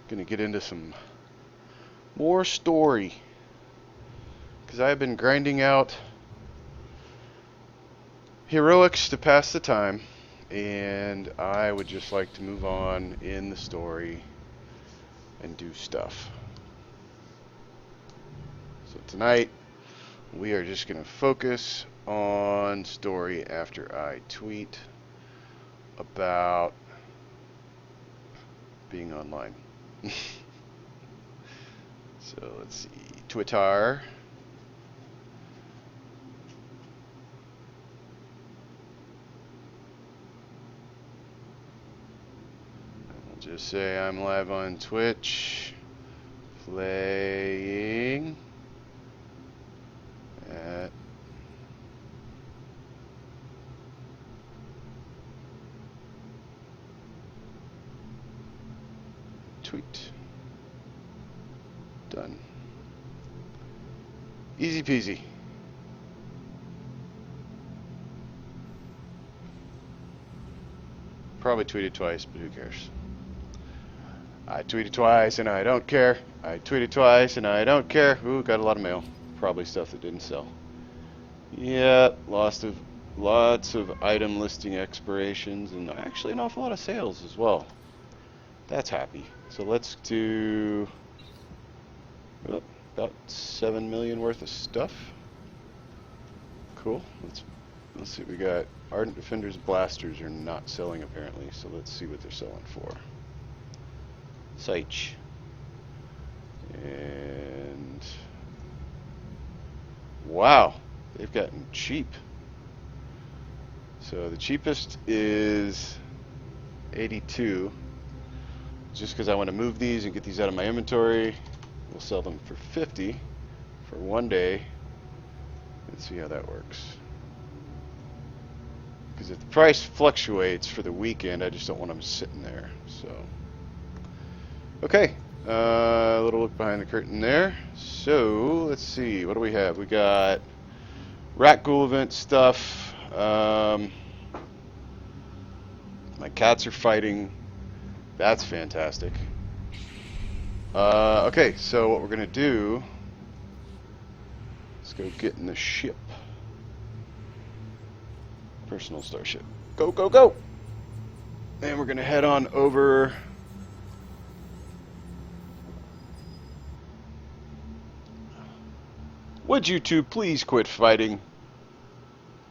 Gonna get into some more story. Because I have been grinding out heroics to pass the time. And I would just like to move on in the story and do stuff. So tonight, we are just going to focus on story after I tweet about being online. So let's see. Twitter. I'll just say I'm live on Twitch. Playing at tweet. Done. Easy peasy. Probably tweeted twice, but who cares? I tweeted twice and I don't care. I tweeted twice and I don't care. Ooh, got a lot of mail. Probably stuff that didn't sell. Yep, lots of item listing expirations and actually an awful lot of sales as well. That's happy. So let's do about 7 million worth of stuff. Cool. Let's see what we got. Ardent Defender's blasters are not selling apparently, so let's see what they're selling for. Seich. And wow, they've gotten cheap. So the cheapest is 82. Just because I want to move these and get these out of my inventory, we'll sell them for 50 for one day. Let's see how that works. Because if the price fluctuates for the weekend, I just don't want them sitting there. So, okay, a little look behind the curtain there. So let's see, what do we have? We got Rat Ghoul event stuff. My cats are fighting. That's fantastic. Okay, so what we're gonna do, let's go get in the ship. Personal starship. Go, go, go! And we're gonna head on over. Would you two please quit fighting?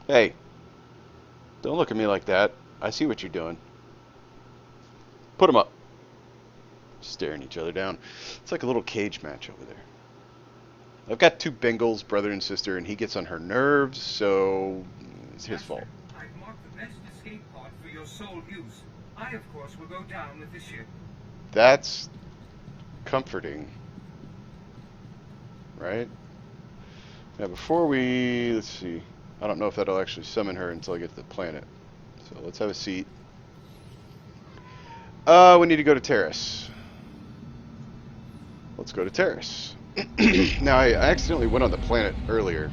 Hey, don't look at me like that. I see what you're doing. Put them up. Staring each other down. It's like a little cage match over there. I've got two Bengals, brother and sister, and he gets on her nerves, so it's his fault. I've marked the best escape pod for your sole use. I, of course, will go down with the ship. That's comforting. Right? Now before let's see. I don't know if that'll actually summon her until I get to the planet. So let's have a seat. We need to go to Terrace. Let's go to Terrace. Now, I accidentally went on the planet earlier.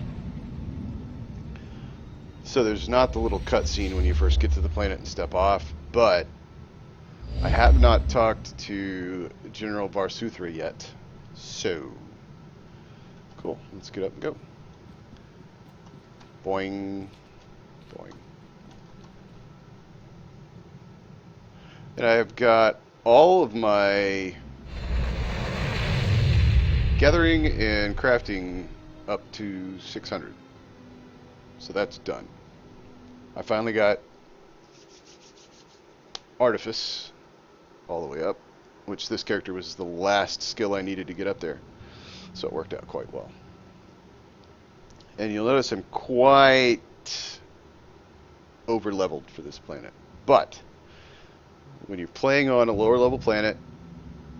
So there's not the little cutscene when you first get to the planet and step off, but I have not talked to General Varsuthra yet. So, cool. Let's get up and go. Boing. Boing. And I've got all of my gathering and crafting up to 600. So that's done. I finally got Artifice all the way up, which this character was the last skill I needed to get up there. So it worked out quite well. And you'll notice I'm quite over leveled for this planet. But when you're playing on a lower level planet,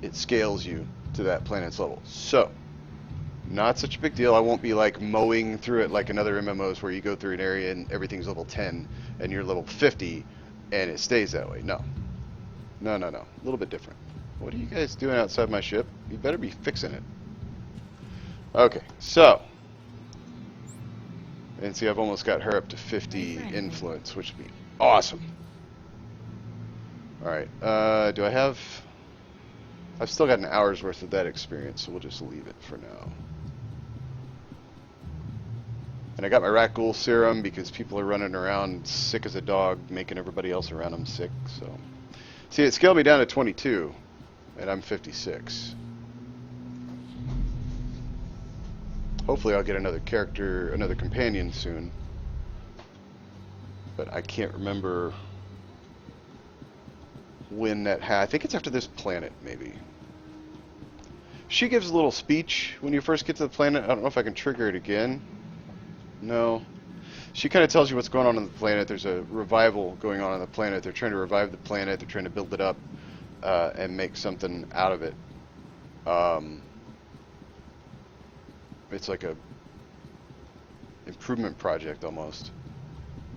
it scales you to that planet's level. So, not such a big deal. I won't be like mowing through it like another MMOs where you go through an area and everything's level 10 and you're level 50 and it stays that way. No. No, no, no. A little bit different. What are you guys doing outside my ship? You better be fixing it. Okay, so. And see, I've almost got her up to 50 influence, which would be awesome. Alright, do I have I've still got an hour's worth of that experience, so we'll just leave it for now. And I got my rat ghoul serum because people are running around sick as a dog, making everybody else around them sick. So, see, it scaled me down to 22, and I'm 56. Hopefully I'll get another character, another companion soon. But I can't remember when that I think it's after this planet, maybe. She gives a little speech when you first get to the planet. I don't know if I can trigger it again. No. She kind of tells you what's going on the planet. There's a revival going on the planet. They're trying to revive the planet. They're trying to build it up and make something out of it. It's like a improvement project almost.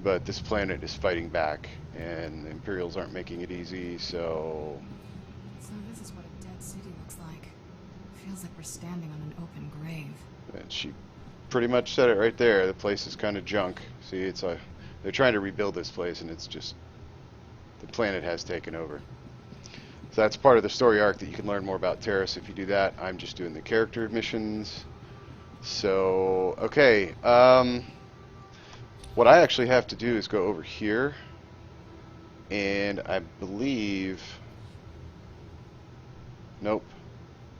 But this planet is fighting back, and the Imperials aren't making it easy, so... So this is what a dead city looks like. Feels like we're standing on an open grave. And she pretty much said it right there. The place is kind of junk. See, it's a... They're trying to rebuild this place, and it's just... The planet has taken over. So that's part of the story arc that you can learn more about Terrace if you do that. I'm just doing the character missions. So, okay, what I actually have to do is go over here, and I believe, nope,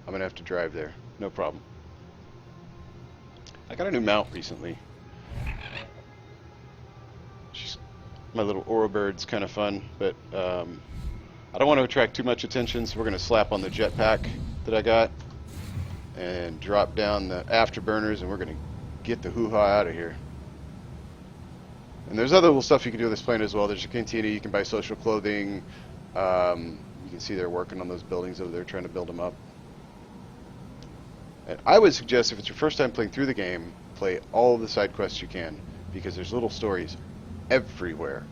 I'm going to have to drive there, no problem. I got a new mount recently. My little Aura Bird's kind of fun, but I don't want to attract too much attention, so we're going to slap on the jetpack that I got and drop down the afterburners, and we're going to get the hoo-ha out of here. And there's other little stuff you can do with this plane as well. There's a cantina, you can buy social clothing. You can see they're working on those buildings over there, trying to build them up. And I would suggest, if it's your first time playing through the game, play all of the side quests you can, because there's little stories everywhere.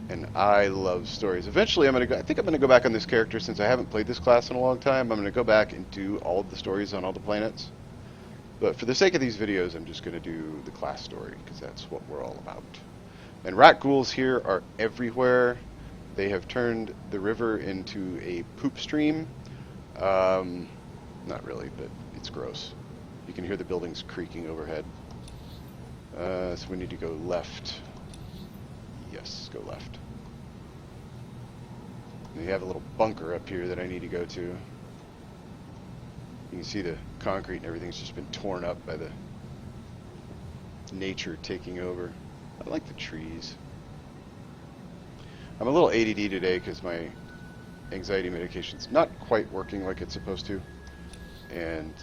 And I love stories. Eventually, I think I'm going to go back on this character, since I haven't played this class in a long time. I'm going to go back and do all of the stories on all the planets. But for the sake of these videos, I'm just going to do the class story, because that's what we're all about. And rat ghouls here are everywhere. They have turned the river into a poop stream. Not really, but it's gross. You can hear the buildings creaking overhead. So we need to go left. Yes, go left. And you have a little bunker up here that I need to go to. You can see the concrete and everything's just been torn up by the nature taking over. I like the trees. I'm a little ADD today because my anxiety medication's not quite working like it's supposed to. And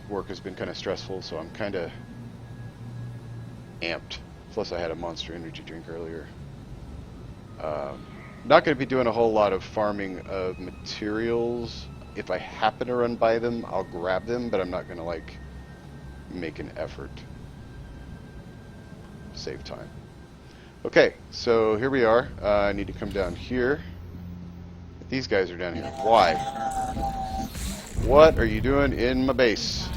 work has been kind of stressful, so I'm kind of amped. Plus I had a Monster Energy drink earlier. Not going to be doing a whole lot of farming of materials. If I happen to run by them, I'll grab them, but I'm not going to, like, make an effort. Save time. Okay, so here we are. I need to come down here. These guys are down here. Why? What are you doing in my base?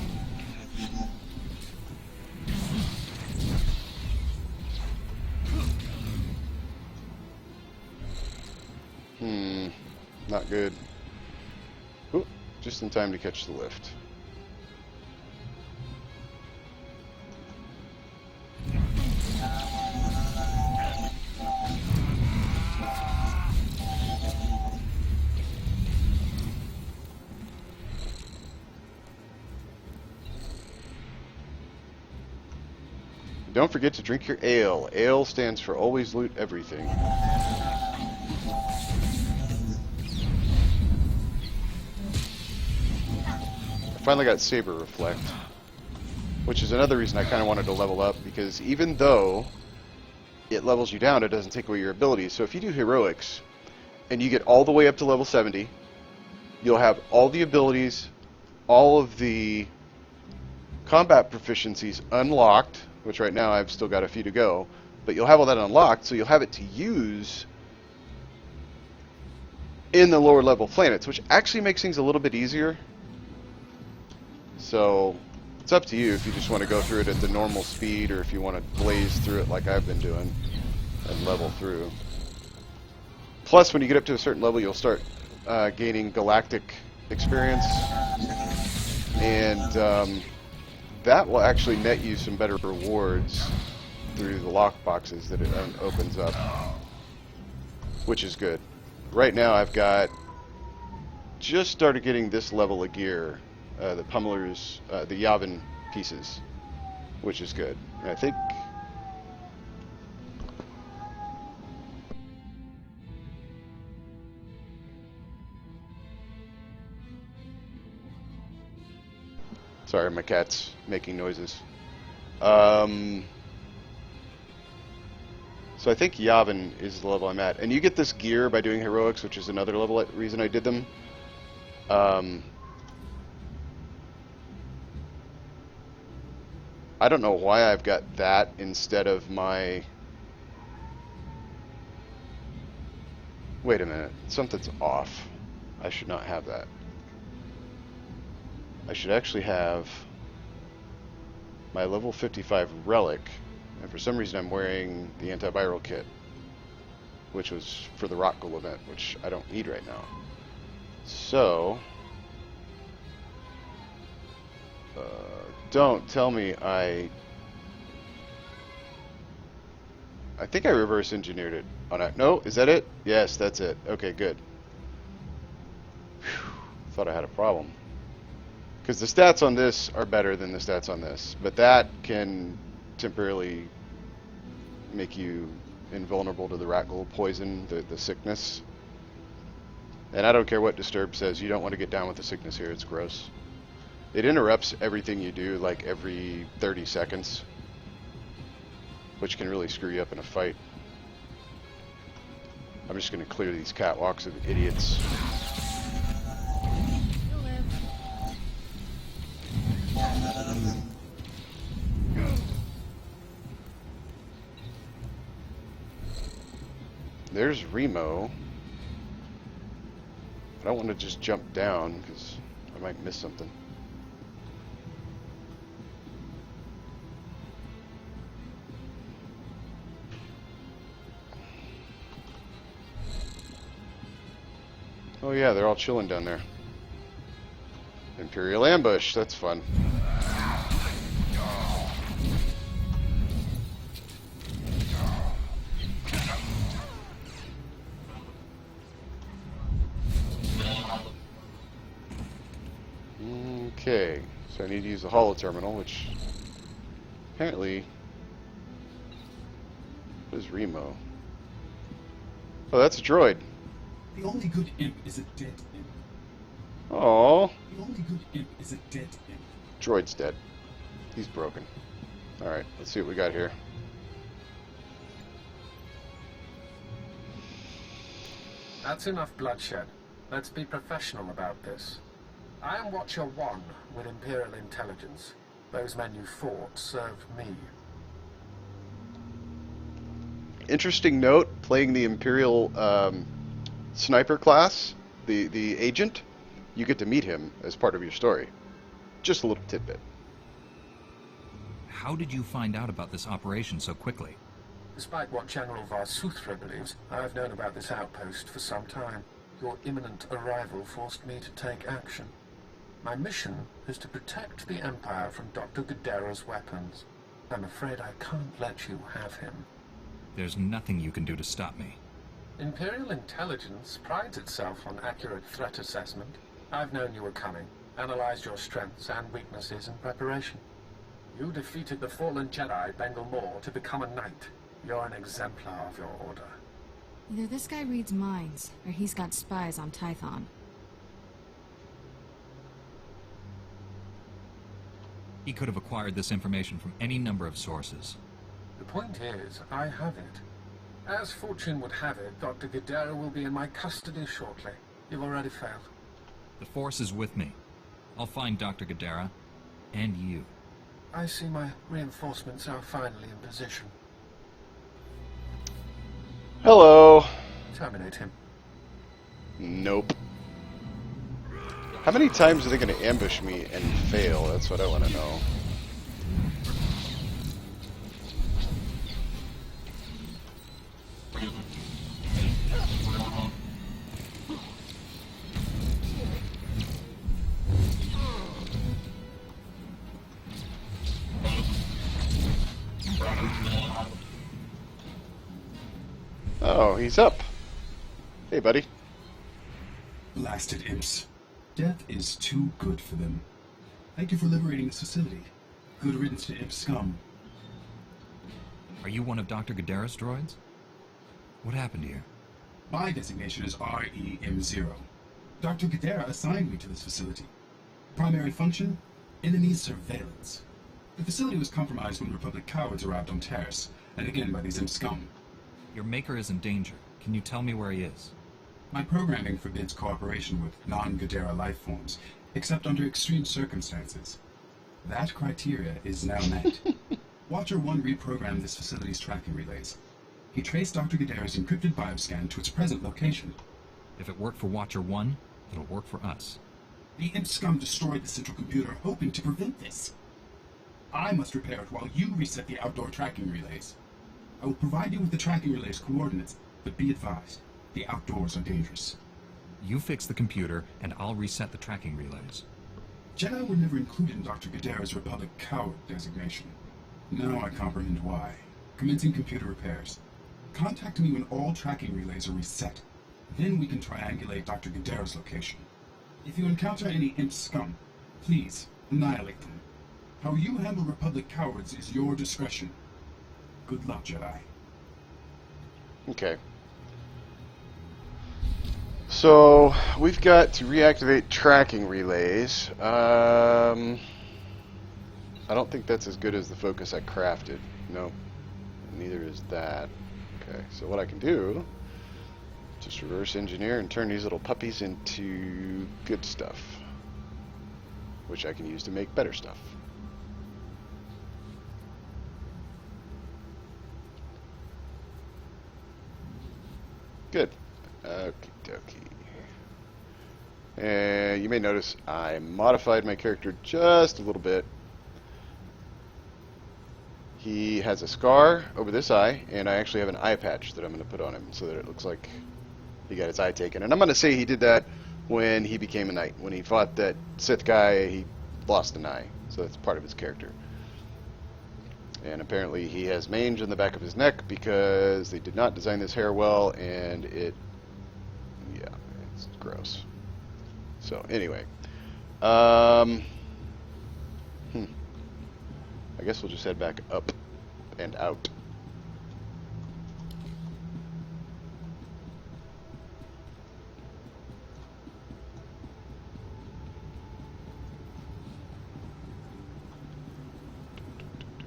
Not good. Ooh, just in time to catch the lift. Don't forget to drink your ale. Ale stands for always loot everything. Finally got Saber Reflect, which is another reason I kind of wanted to level up, because even though it levels you down, it doesn't take away your abilities. So if you do heroics and you get all the way up to level 70, you'll have all the abilities, all of the combat proficiencies unlocked, which right now I've still got a few to go, but you'll have all that unlocked, so you'll have it to use in the lower level planets, which actually makes things a little bit easier. So it's up to you if you just want to go through it at the normal speed, or if you want to blaze through it like I've been doing and level through. Plus, when you get up to a certain level, you'll start gaining galactic experience, and that will actually net you some better rewards through the lock boxes that it opens up, which is good. Right now I've got just started getting this level of gear, the pummelers, the Yavin pieces, which is good. And I think sorry, my cat's making noises. So I think Yavin is the level I'm at. And you get this gear by doing heroics, which is another reason I did them. I don't know why I've got that instead of my... Wait a minute. Something's off. I should not have that. I should actually have my level 55 relic, and for some reason I'm wearing the antiviral kit, which was for the Rock Ghoul event, which I don't need right now. So, don't tell me I think I reverse engineered it. Oh no, no, is that it? Yes, that's it. Okay, good. Whew, thought I had a problem. Because the stats on this are better than the stats on this, but that can temporarily make you invulnerable to the rat ghoul poison, the sickness. And I don't care what Disturb says, you don't want to get down with the sickness here, it's gross. It interrupts everything you do like every 30 seconds, which can really screw you up in a fight. I'm just going to clear these catwalks of idiots. There's Remo. I don't want to just jump down because I might miss something. Oh yeah, they're all chilling down there. Imperial ambush, that's fun. Okay, so I need to use the holo terminal, which apparently... What is Remo? Oh, that's a droid. The only good imp is a dead imp. Oh. The only good imp is a dead imp. Droid's dead. He's broken. Alright, let's see what we got here. That's enough bloodshed. Let's be professional about this. I am Watcher 1 with Imperial Intelligence. Those men you fought served me. Interesting note, playing the Imperial sniper class, the agent, you get to meet him as part of your story. Just a little tidbit. How did you find out about this operation so quickly? Despite what General Varsuthra believes, I have known about this outpost for some time. Your imminent arrival forced me to take action. My mission is to protect the Empire from Dr. Gadera's weapons. I'm afraid I can't let you have him. There's nothing you can do to stop me. Imperial Intelligence prides itself on accurate threat assessment. I've known you were coming, analyzed your strengths and weaknesses in preparation. You defeated the fallen Jedi, Bengal Moore, to become a knight. You're an exemplar of your order. Either this guy reads minds, or he's got spies on Tython. He could have acquired this information from any number of sources. The point is, I have it. As fortune would have it, Dr. Gadera will be in my custody shortly. You've already failed. The Force is with me. I'll find Dr. Gadera, and you. I see my reinforcements are finally in position. Hello. Terminate him. Nope. How many times are they going to ambush me and fail? That's what I want to know. he's up. Hey, buddy. Blasted imps. Death is too good for them. Thank you for liberating this facility. Good riddance to imp scum. Are you one of Dr. Gadara's droids? What happened here? My designation is REM0. Dr. Gadara assigned me to this facility. Primary function? Enemy surveillance. The facility was compromised when Republic cowards arrived on Terrace, and again by these imp scum. Your maker is in danger. Can you tell me where he is? My programming forbids cooperation with non-Gadara life forms, except under extreme circumstances. That criteria is now met. Watcher 1 reprogrammed this facility's tracking relays. He traced Dr. Gadara's encrypted bioscan to its present location. If it worked for Watcher 1, it'll work for us. The imp scum destroyed the central computer, hoping to prevent this. I must repair it while you reset the outdoor tracking relays. I will provide you with the tracking relays coordinates, but be advised, the outdoors are dangerous. You fix the computer, and I'll reset the tracking relays. Jedi were never included in Dr. Gadara's Republic coward designation. Now I comprehend why. Commencing computer repairs. Contact me when all tracking relays are reset. Then we can triangulate Dr. Gadara's location. If you encounter any imp scum, please annihilate them. How you handle Republic cowards is your discretion. Good luck, Jedi. Okay. So, we've got to reactivate tracking relays. I don't think that's as good as the focus I crafted. No, neither is that. Okay, so what I can do, just reverse engineer and turn these little puppies into good stuff, which I can use to make better stuff. Good. Okie dokie. And you may notice I modified my character just a little bit. He has a scar over this eye, and I actually have an eye patch that I'm going to put on him so that it looks like he got his eye taken. And I'm going to say he did that when he became a knight. When he fought that Sith guy, he lost an eye. So that's part of his character. And apparently he has mange on the back of his neck because they did not design this hair well, and yeah, it's gross. So anyway, I guess we'll just head back up and out.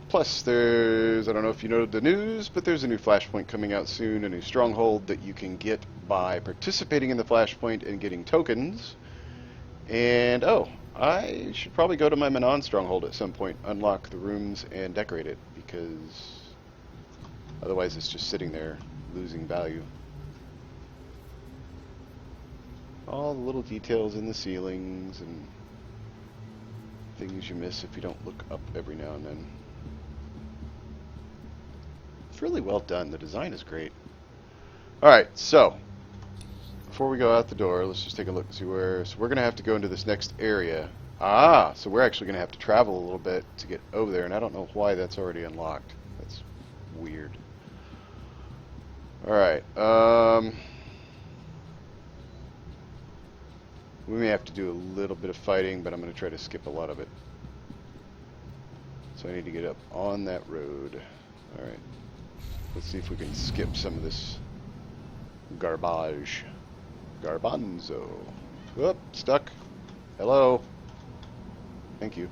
Plus, I don't know if you know the news, but there's a new Flashpoint coming out soon, a new stronghold that you can get by participating in the Flashpoint and getting tokens. And, oh, I should probably go to my Manon stronghold at some point, unlock the rooms, and decorate it, because otherwise it's just sitting there, losing value. All the little details in the ceilings and things you miss if you don't look up every now and then. It's really well done. The design is great. Alright, so before we go out the door, let's just take a look and see where. So we're going to have to go into this next area. Ah, so we're actually going to have to travel a little bit to get over there, and I don't know why that's already unlocked. That's weird. Alright, we may have to do a little bit of fighting, but I'm going to try to skip a lot of it. So I need to get up on that road. Alright. Let's see if we can skip some of this garbage. Garbanzo. Whoop, stuck. Hello. Thank you.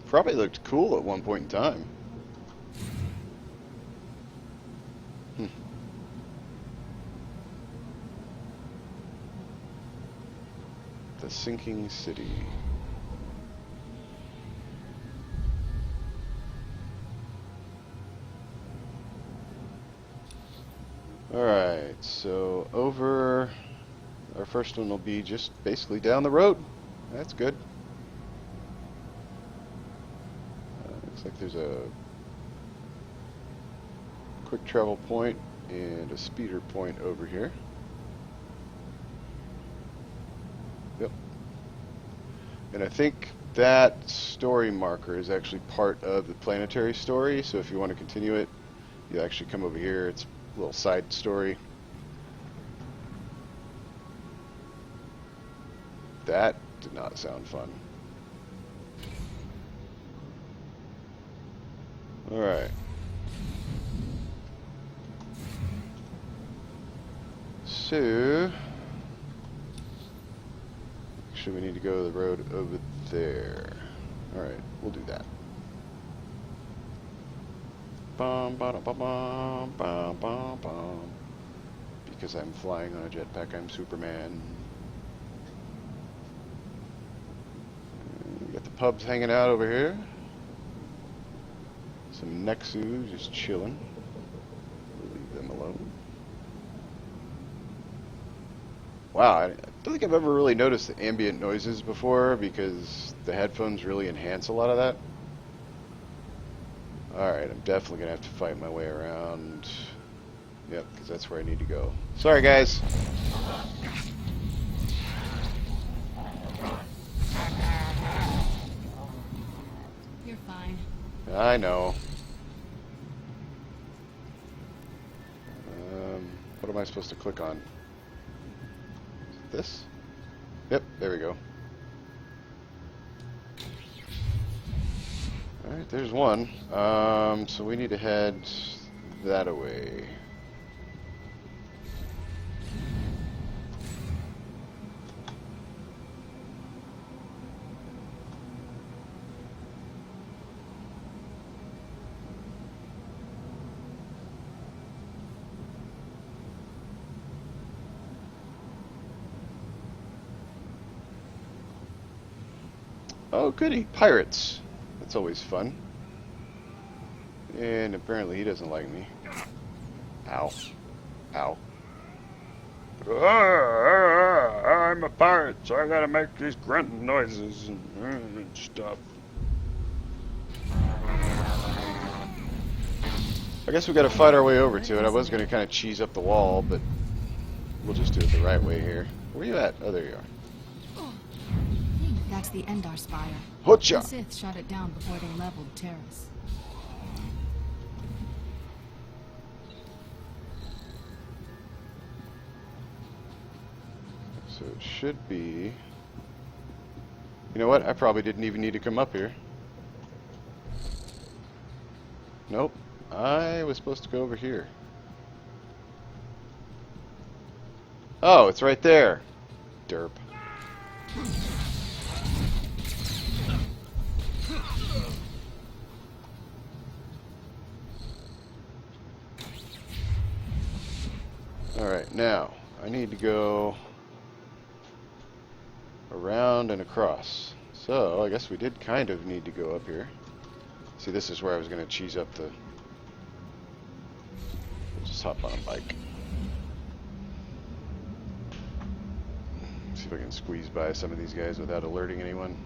Probably looked cool at one point in time. The sinking city. Alright, so over, our first one will be just basically down the road. That's good. Looks like there's a quick travel point and a speeder point over here. Yep. And I think that story marker is actually part of the planetary story, so if you want to continue it, you actually come over here. It's a little side story. That did not sound fun. Alright. So, actually we need to go to the road over there. Alright, we'll do that. Bum, ba, bum, bum, bum, bum, bum. Because I'm flying on a jetpack, I'm Superman. We got the pubs hanging out over here. Some Nexus just chilling. We'll leave them alone. Wow, I don't think I've ever really noticed the ambient noises before because the headphones really enhance a lot of that. Alright, I'm definitely going to have to fight my way around. Yep, because that's where I need to go. Sorry, guys. You're fine. I know. What am I supposed to click on? This? Yep, there we go. Alright, there's one. So we need to head that away. Oh, goody. Pirates. That's always fun. And apparently he doesn't like me. Ow. Ow. I'm a pirate, so I gotta make these grunting noises and stuff. I guess we gotta fight our way over to it. I was gonna kind of cheese up the wall, but we'll just do it the right way here. Where are you at? Oh, there you are. That's the Endar Spire. Hotcha! The Sith shot it down before they leveled Terrace. So it should be... You know what? I probably didn't even need to come up here. Nope. I was supposed to go over here. Oh, it's right there. Derp. Alright, now, I need to go around and across. So, I guess we did kind of need to go up here. See, this is where I was going to cheese up the... We'll just hop on a bike. See if I can squeeze by some of these guys without alerting anyone.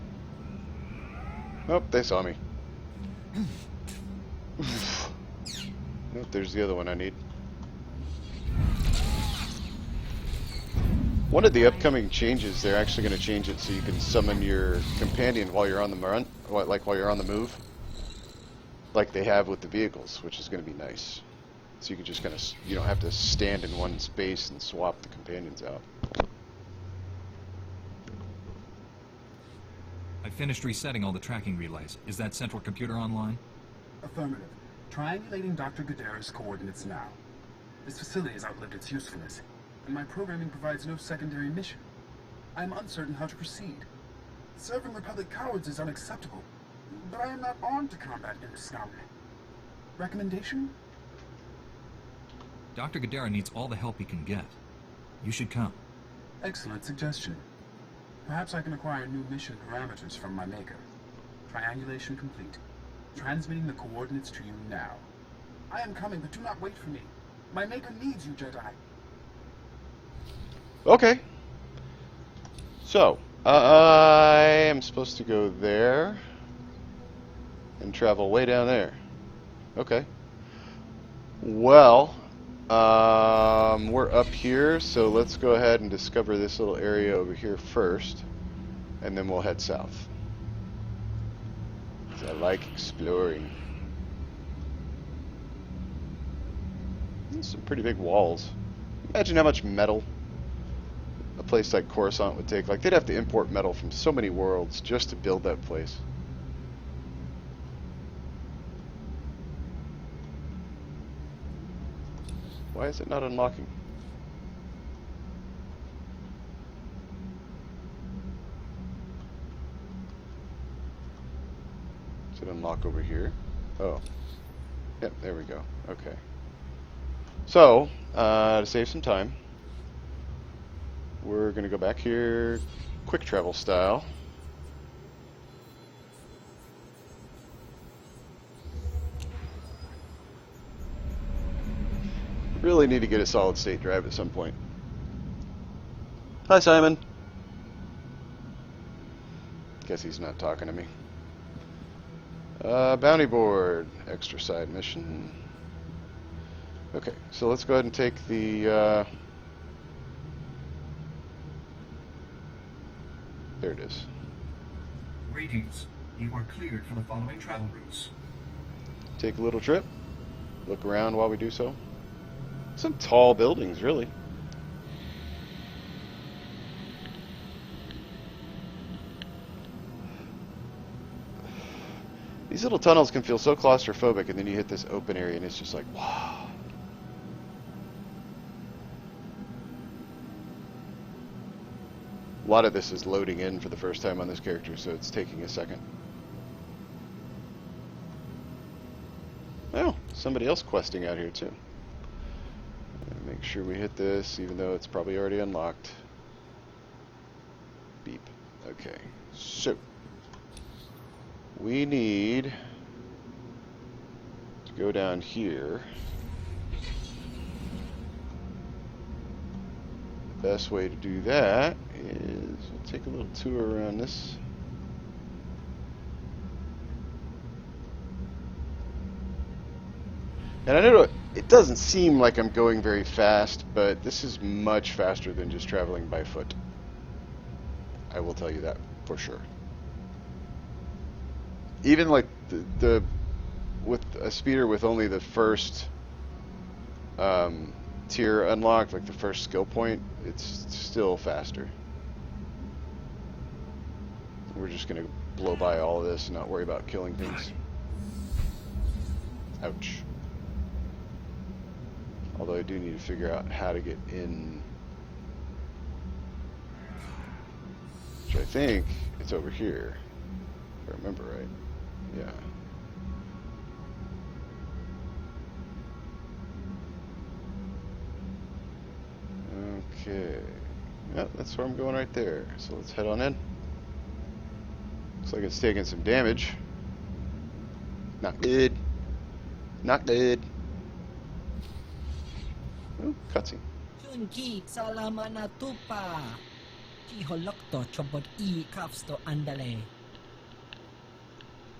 Nope, they saw me. Nope, there's the other one I need. One of the upcoming changes, they're actually going to change it so you can summon your companion while you're on the run, like while you're on the move, like they have with the vehicles, which is going to be nice. So you can just kind of, you don't have to stand in one space and swap the companions out. I finished resetting all the tracking relays. Is that central computer online? Affirmative. Triangulating Dr. Gadara's coordinates now. This facility has outlived its usefulness, and my programming provides no secondary mission. I am uncertain how to proceed. Serving Republic cowards is unacceptable, but I am not armed to combat in scum. Recommendation? Dr. Gadara needs all the help he can get. You should come. Excellent suggestion. Perhaps I can acquire new mission parameters from my maker. Triangulation complete. Transmitting the coordinates to you now. I am coming, but do not wait for me. My maker needs you, Jedi. Okay. So, I am supposed to go there and travel way down there. Okay. Well, we're up here, so let's go ahead and discover this little area over here first, and then we'll head south. I like exploring. There's some pretty big walls. Imagine how much metal a place like Coruscant would take. Like, they'd have to import metal from so many worlds just to build that place. Why is it not unlocking? Does it unlock over here? Oh. Yep, there we go. Okay. So, to save some time, we're going to go back here, quick travel style. Really need to get a solid state drive at some point. Hi, Simon. Guess he's not talking to me. Bounty board, extra side mission. Okay, so let's go ahead and take the, there it is. Greetings. You are cleared for the following travel routes. Take a little trip, look around while we do so. Some tall buildings, really. These little tunnels can feel so claustrophobic, and then you hit this open area, and it's just like, wow. A lot of this is loading in for the first time on this character, so it's taking a second. Oh, somebody else questing out here, too. Make sure we hit this, even though it's probably already unlocked. Beep. Okay, so we need to go down here. The best way to do that is we'll take a little tour around this. And I know it doesn't seem like I'm going very fast, but this is much faster than just traveling by foot. I will tell you that for sure. Even like the with a speeder with only the first tier unlocked, like the first skill point, it's still faster. We're just gonna blow by all of this and not worry about killing things. Ouch. Although I do need to figure out how to get in. Which I think it's over here. If I remember right. Yeah. Okay. Yep, that's where I'm going right there. So let's head on in. Looks like it's taking some damage. Not good. Not good. Oh, cutscene. Chunki, salamat na tupa. Chiholok to chobot I kaps to andale.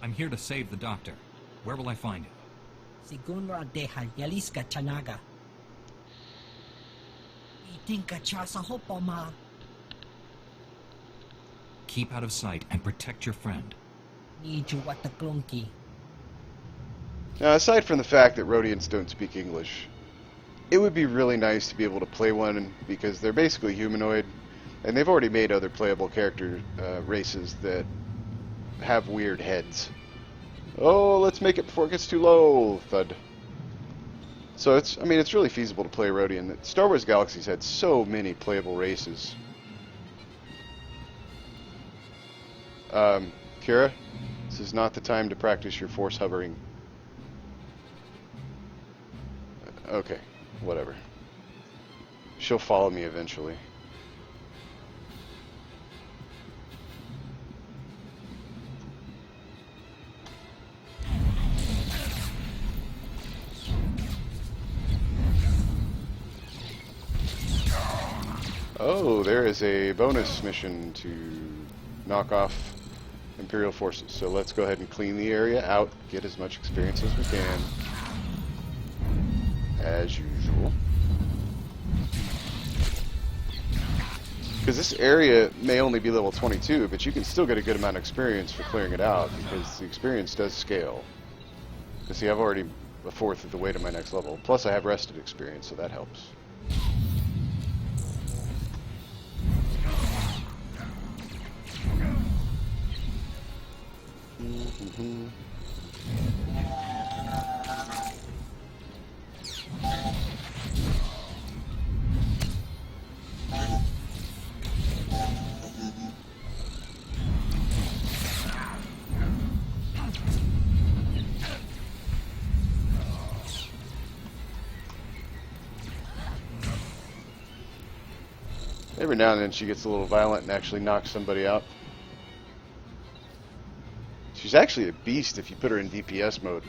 I'm here to save the doctor. Where will I find him? Sigunra deha yalis ka chanaga. Iting ka cha sa hopoma. Keep out of sight and protect your friend. Need you what the klunky. Now, aside from the fact that Rhodians don't speak English, it would be really nice to be able to play one because they're basically humanoid, and they've already made other playable character races that have weird heads. Oh, let's make it before it gets too low, thud. So it's, I mean, it's really feasible to play Rhodian. Star Wars Galaxy's had so many playable races. Kira, this is not the time to practice your force hovering. Okay, whatever. She'll follow me eventually. Oh, there is a bonus mission to knock off Imperial forces. So let's go ahead and clean the area out, get as much experience as we can. As usual. Because this area may only be level 22, but you can still get a good amount of experience for clearing it out, because the experience does scale. Because see, I've already a fourth of the way to my next level. Plus I have rested experience, so that helps. Every now and then she gets a little violent and actually knocks somebody out. She's actually a beast if you put her in DPS mode.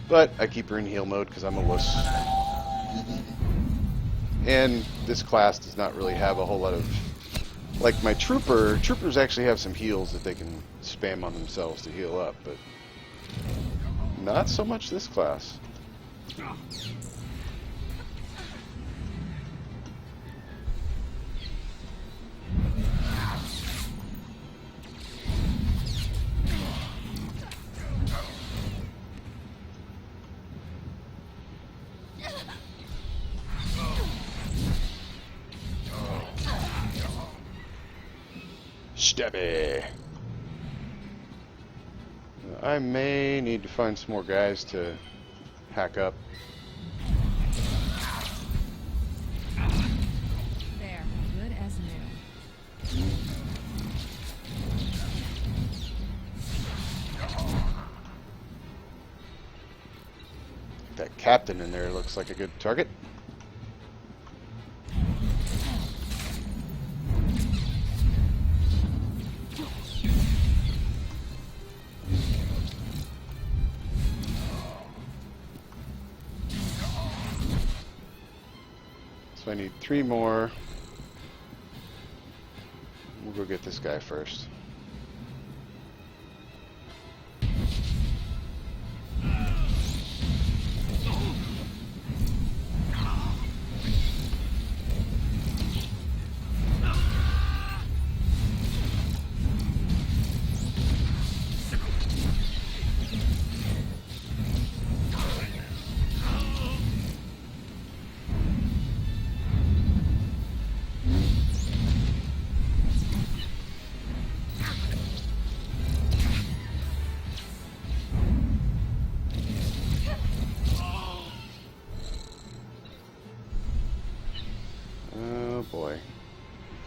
But I keep her in heal mode because I'm a wuss. And this class does not really have a whole lot of... Like my troopers actually have some heals that they can spam on themselves to heal up, but not so much this class. Stabby. I may need to find some more guys to hack up. There, good as new. That captain in there looks like a good target. So I need 3 more. We'll go get this guy first. Oh boy.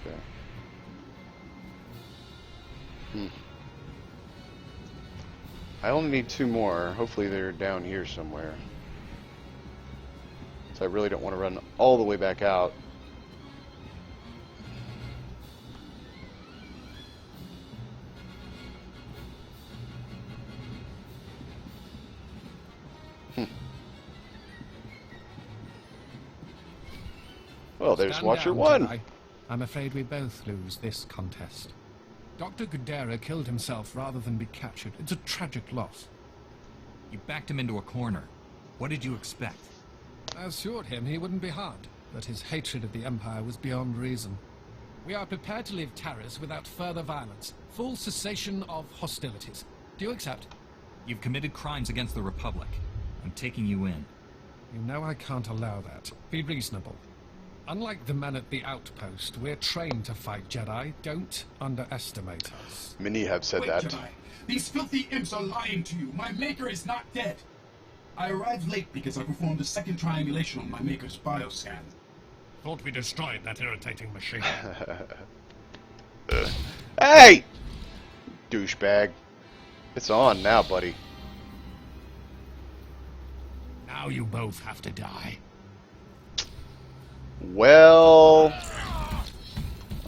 Okay. I only need 2 more. Hopefully they're down here somewhere. So I really don't want to run all the way back out. Well, there's Stand Watcher down, 1. Jedi. I'm afraid we both lose this contest. Dr. Gudera killed himself rather than be captured. It's a tragic loss. You backed him into a corner. What did you expect? I assured him he wouldn't be harmed, but his hatred of the Empire was beyond reason. We are prepared to leave Taris without further violence. Full cessation of hostilities. Do you accept? You've committed crimes against the Republic. I'm taking you in. You know I can't allow that. Be reasonable. Unlike the men at the outpost, we're trained to fight Jedi. Don't underestimate us. Many have said Wait, that. Jedi. These filthy imps are lying to you. My maker is not dead. I arrived late because I performed a second triangulation on my maker's bioscan. Thought we destroyed that irritating machine. Hey! Douchebag. It's on now, buddy. Now you both have to die. Well,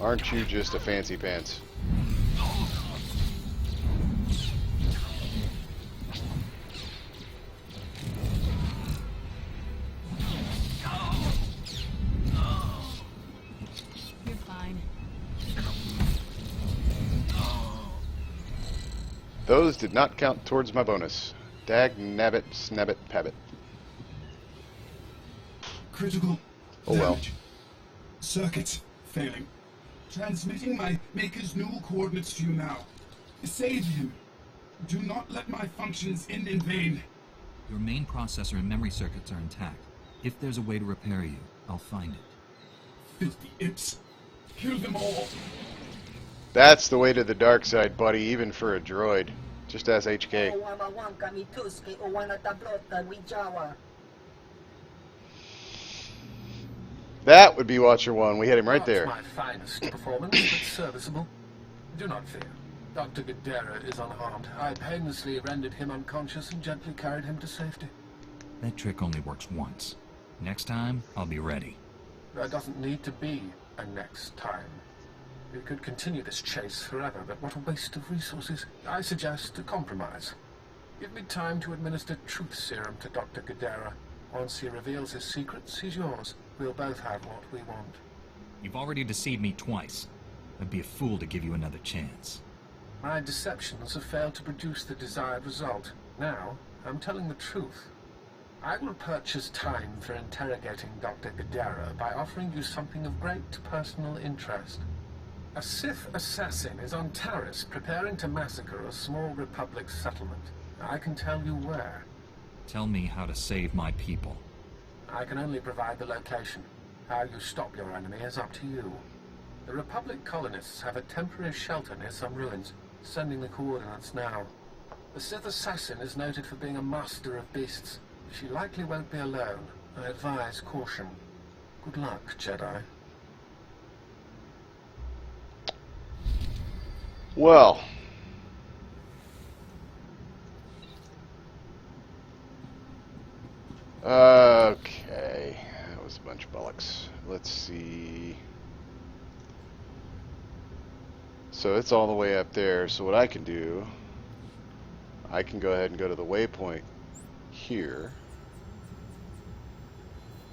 aren't you just a fancy pants? You're fine. Those did not count towards my bonus. Dag nabbit snabbit pabbit. Critical Oh well. Damage. Circuits failing. Transmitting my Maker's new coordinates to you now. Save him. Do not let my functions end in vain. Your main processor and memory circuits are intact. If there's a way to repair you, I'll find it. Filthy imps. Kill them all. That's the way to the dark side, buddy, even for a droid. Just ask HK. That would be Watcher 1. We hit him right Not there. my finest performance, but serviceable. Do not fear. Dr. Gadara is unharmed. I painlessly rendered him unconscious and gently carried him to safety. That trick only works once. Next time, I'll be ready. There doesn't need to be a next time. We could continue this chase forever, but what a waste of resources. I suggest a compromise. Give me time to administer truth serum to Dr. Gadara. Once he reveals his secrets, he's yours. We'll both have what we want. You've already deceived me twice. I'd be a fool to give you another chance. My deceptions have failed to produce the desired result. Now, I'm telling the truth. I will purchase time for interrogating Dr. Gadara by offering you something of great personal interest. A Sith assassin is on Taris preparing to massacre a small Republic settlement. I can tell you where. Tell me how to save my people. I can only provide the location. How you stop your enemy is up to you. The Republic colonists have a temporary shelter near some ruins. Sending the coordinates now. The Sith assassin is noted for being a master of beasts. She likely won't be alone. I advise caution. Good luck, Jedi. Well. Okay. That was a bunch of bollocks. Let's see. So it's all the way up there. So what I can do, I can go ahead and go to the waypoint here.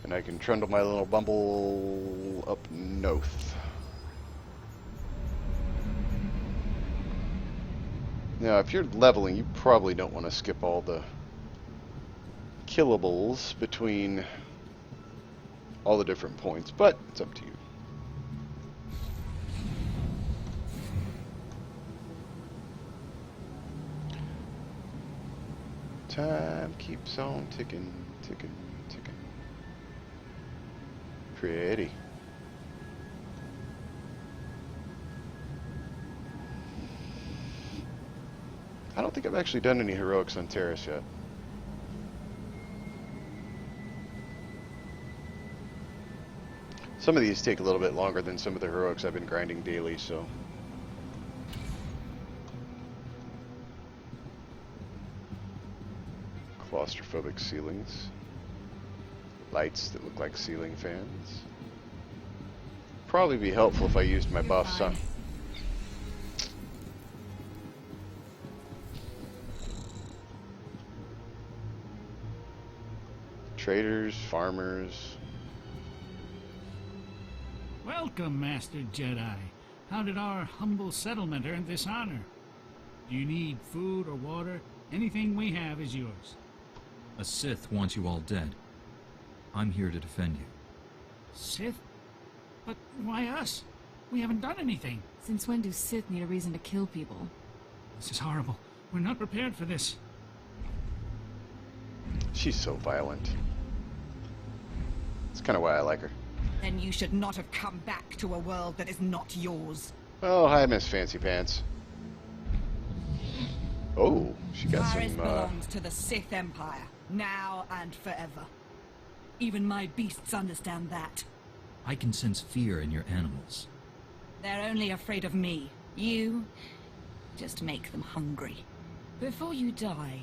And I can trundle my little bumble up north. Now, if you're leveling, you probably don't want to skip all the killables between all the different points, but it's up to you. Time keeps on ticking, ticking, ticking. Pretty. I don't think I've actually done any heroics on Taris yet. Some of these take a little bit longer than some of the heroics I've been grinding daily, so. Claustrophobic ceilings. Lights that look like ceiling fans. Probably be helpful if I used my buffs on. Traders, farmers. Welcome, Master Jedi. How did our humble settlement earn this honor? Do you need food or water? Anything we have is yours. A Sith wants you all dead. I'm here to defend you. Sith? But why us? We haven't done anything. Since when do Sith need a reason to kill people? This is horrible. We're not prepared for this. She's so violent. That's kind of why I like her. Then you should not have come back to a world that is not yours. Oh, hi, Miss Fancy Pants. Oh, she got Taris some, belongs to the Sith Empire, now and forever. Even my beasts understand that. I can sense fear in your animals. They're only afraid of me. You just make them hungry. Before you die,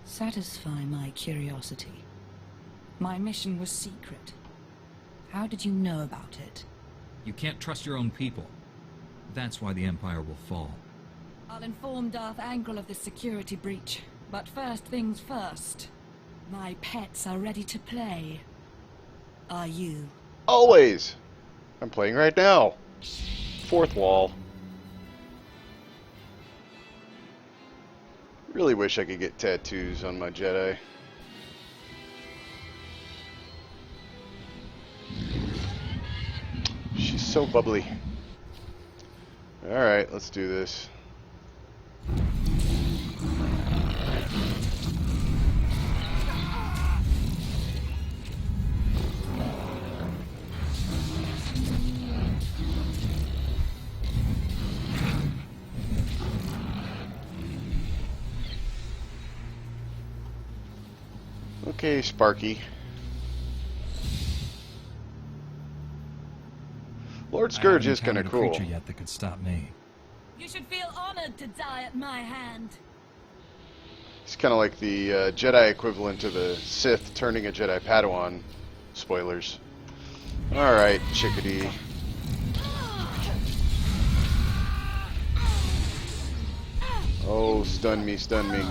satisfy my curiosity. My mission was secret. How did you know about it? You can't trust your own people. That's why the Empire will fall. I'll inform Darth Angral of the security breach. But first things first. My pets are ready to play. Are you? Always! I'm playing right now. Fourth wall. Really wish I could get tattoos on my Jedi. so bubbly. Alright, let's do this. Okay, Sparky. Lord Scourge is kind of cool. I haven't encountered a creature yet that could stop me. You should feel honored to die at my hand. He's kind of like the Jedi equivalent to the Sith turning a Jedi Padawan. Spoilers. Alright, chickadee. Oh, stun me, stun me.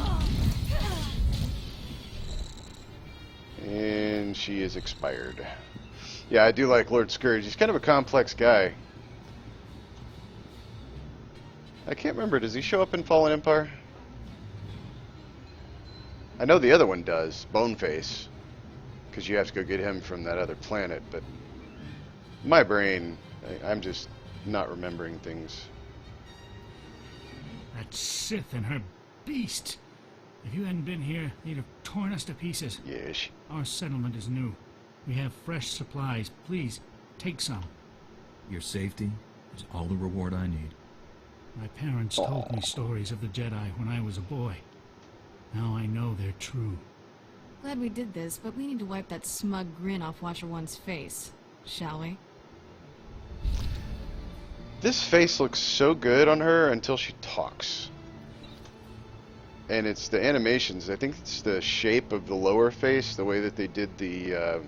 And she is expired. Yeah, I do like Lord Scourge. He's kind of a complex guy. I can't remember. Does he show up in Fallen Empire? I know the other one does, Boneface, because you have to go get him from that other planet, but my brain, I'm just not remembering things. That Sith and her beast. If you hadn't been here, they'd have torn us to pieces. Yes. Our settlement is new. We have fresh supplies. Please, take some. Your safety is all the reward I need. My parents told me stories of the Jedi when I was a boy. Now I know they're true. Glad we did this, but we need to wipe that smug grin off Watcher One's face, shall we? This face looks so good on her until she talks. And it's the animations. I think it's the shape of the lower face, the way that they did the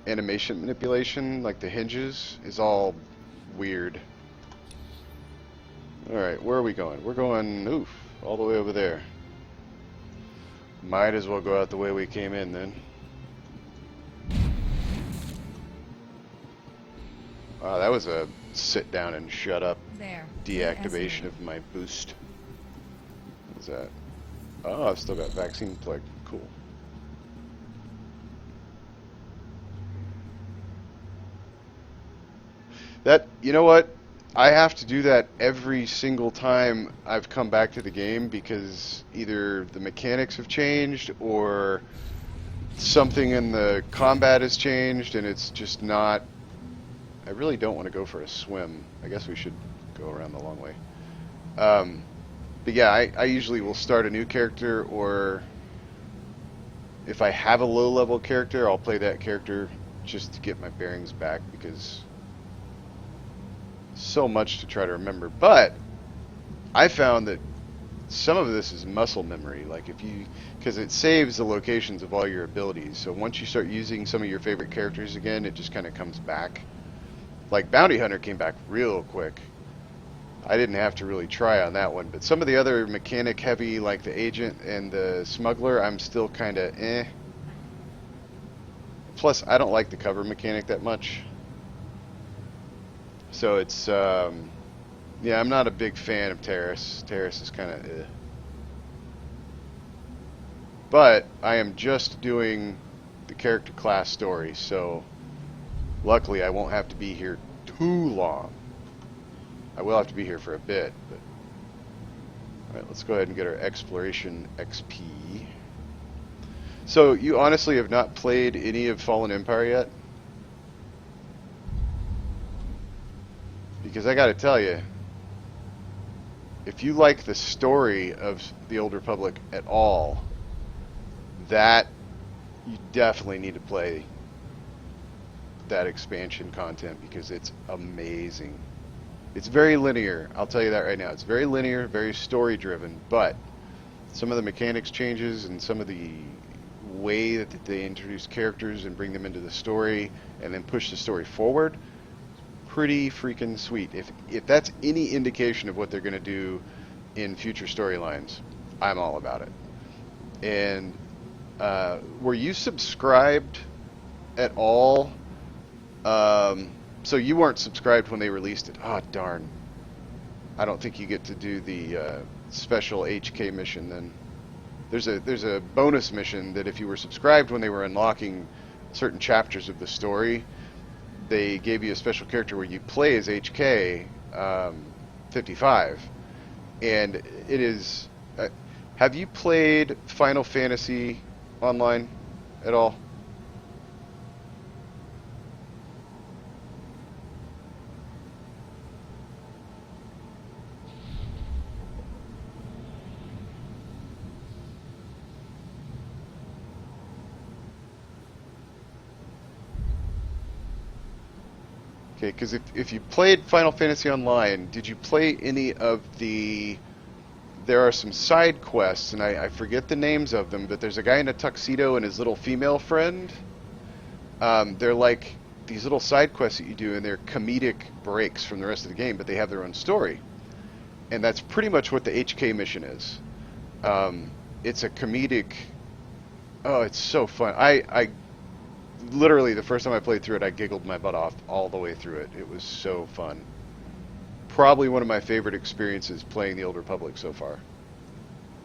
animation manipulation, like the hinges, is all weird. Alright, where are we going? We're going, oof, all the way over there. Might as well go out the way we came in then. Wow, that was a sit down and shut up There. deactivation of my boost. What's that? Oh, I've still got vaccine plague. Cool. That, you know what? I have to do that every single time I've come back to the game because either the mechanics have changed or something in the combat has changed and it's just not... I really don't want to go for a swim. I guess we should go around the long way. But yeah, I usually will start a new character, or if I have a low-level character, I'll play that character just to get my bearings back, because so much to try to remember. But I found that some of this is muscle memory, like if you, because it saves the locations of all your abilities, so once you start using some of your favorite characters again, it just kind of comes back. Like Bounty Hunter came back real quick. I didn't have to really try on that one, but some of the other mechanic heavy, like the Agent and the Smuggler, I'm still kind of eh. Plus, I don't like the cover mechanic that much. So it's, yeah, I'm not a big fan of Terrace. Terrace is kind of eh. But I am just doing the character class story, so luckily I won't have to be here too long. I will have to be here for a bit, but... Alright, let's go ahead and get our Exploration XP. So, you honestly have not played any of Fallen Empire yet? Because I gotta tell you, if you like the story of the Old Republic at all, that, you definitely need to play that expansion content, because it's amazing. It's very linear, I'll tell you that right now. It's very linear, very story driven, but some of the mechanics changes and some of the way that they introduce characters and bring them into the story and then push the story forward, pretty freaking sweet. If that's any indication of what they're going to do in future storylines, I'm all about it. And were you subscribed at all? So you weren't subscribed when they released it. Oh, darn. I don't think you get to do the special HK mission then. There's a bonus mission that if you were subscribed when they were unlocking certain chapters of the story, they gave you a special character where you play as HK 55, and it is. Have you played Final Fantasy online at all? Okay, because if you played Final Fantasy Online, did you play any of the... There are some side quests, and I forget the names of them, but there's a guy in a tuxedo and his little female friend. They're like these little side quests that you do, and they're comedic breaks from the rest of the game, but they have their own story. And that's pretty much what the HK mission is. It's a comedic... Oh, it's so fun. I literally, the first time I played through it, I giggled my butt off all the way through it. It was so fun. Probably one of my favorite experiences playing the Old Republic so far.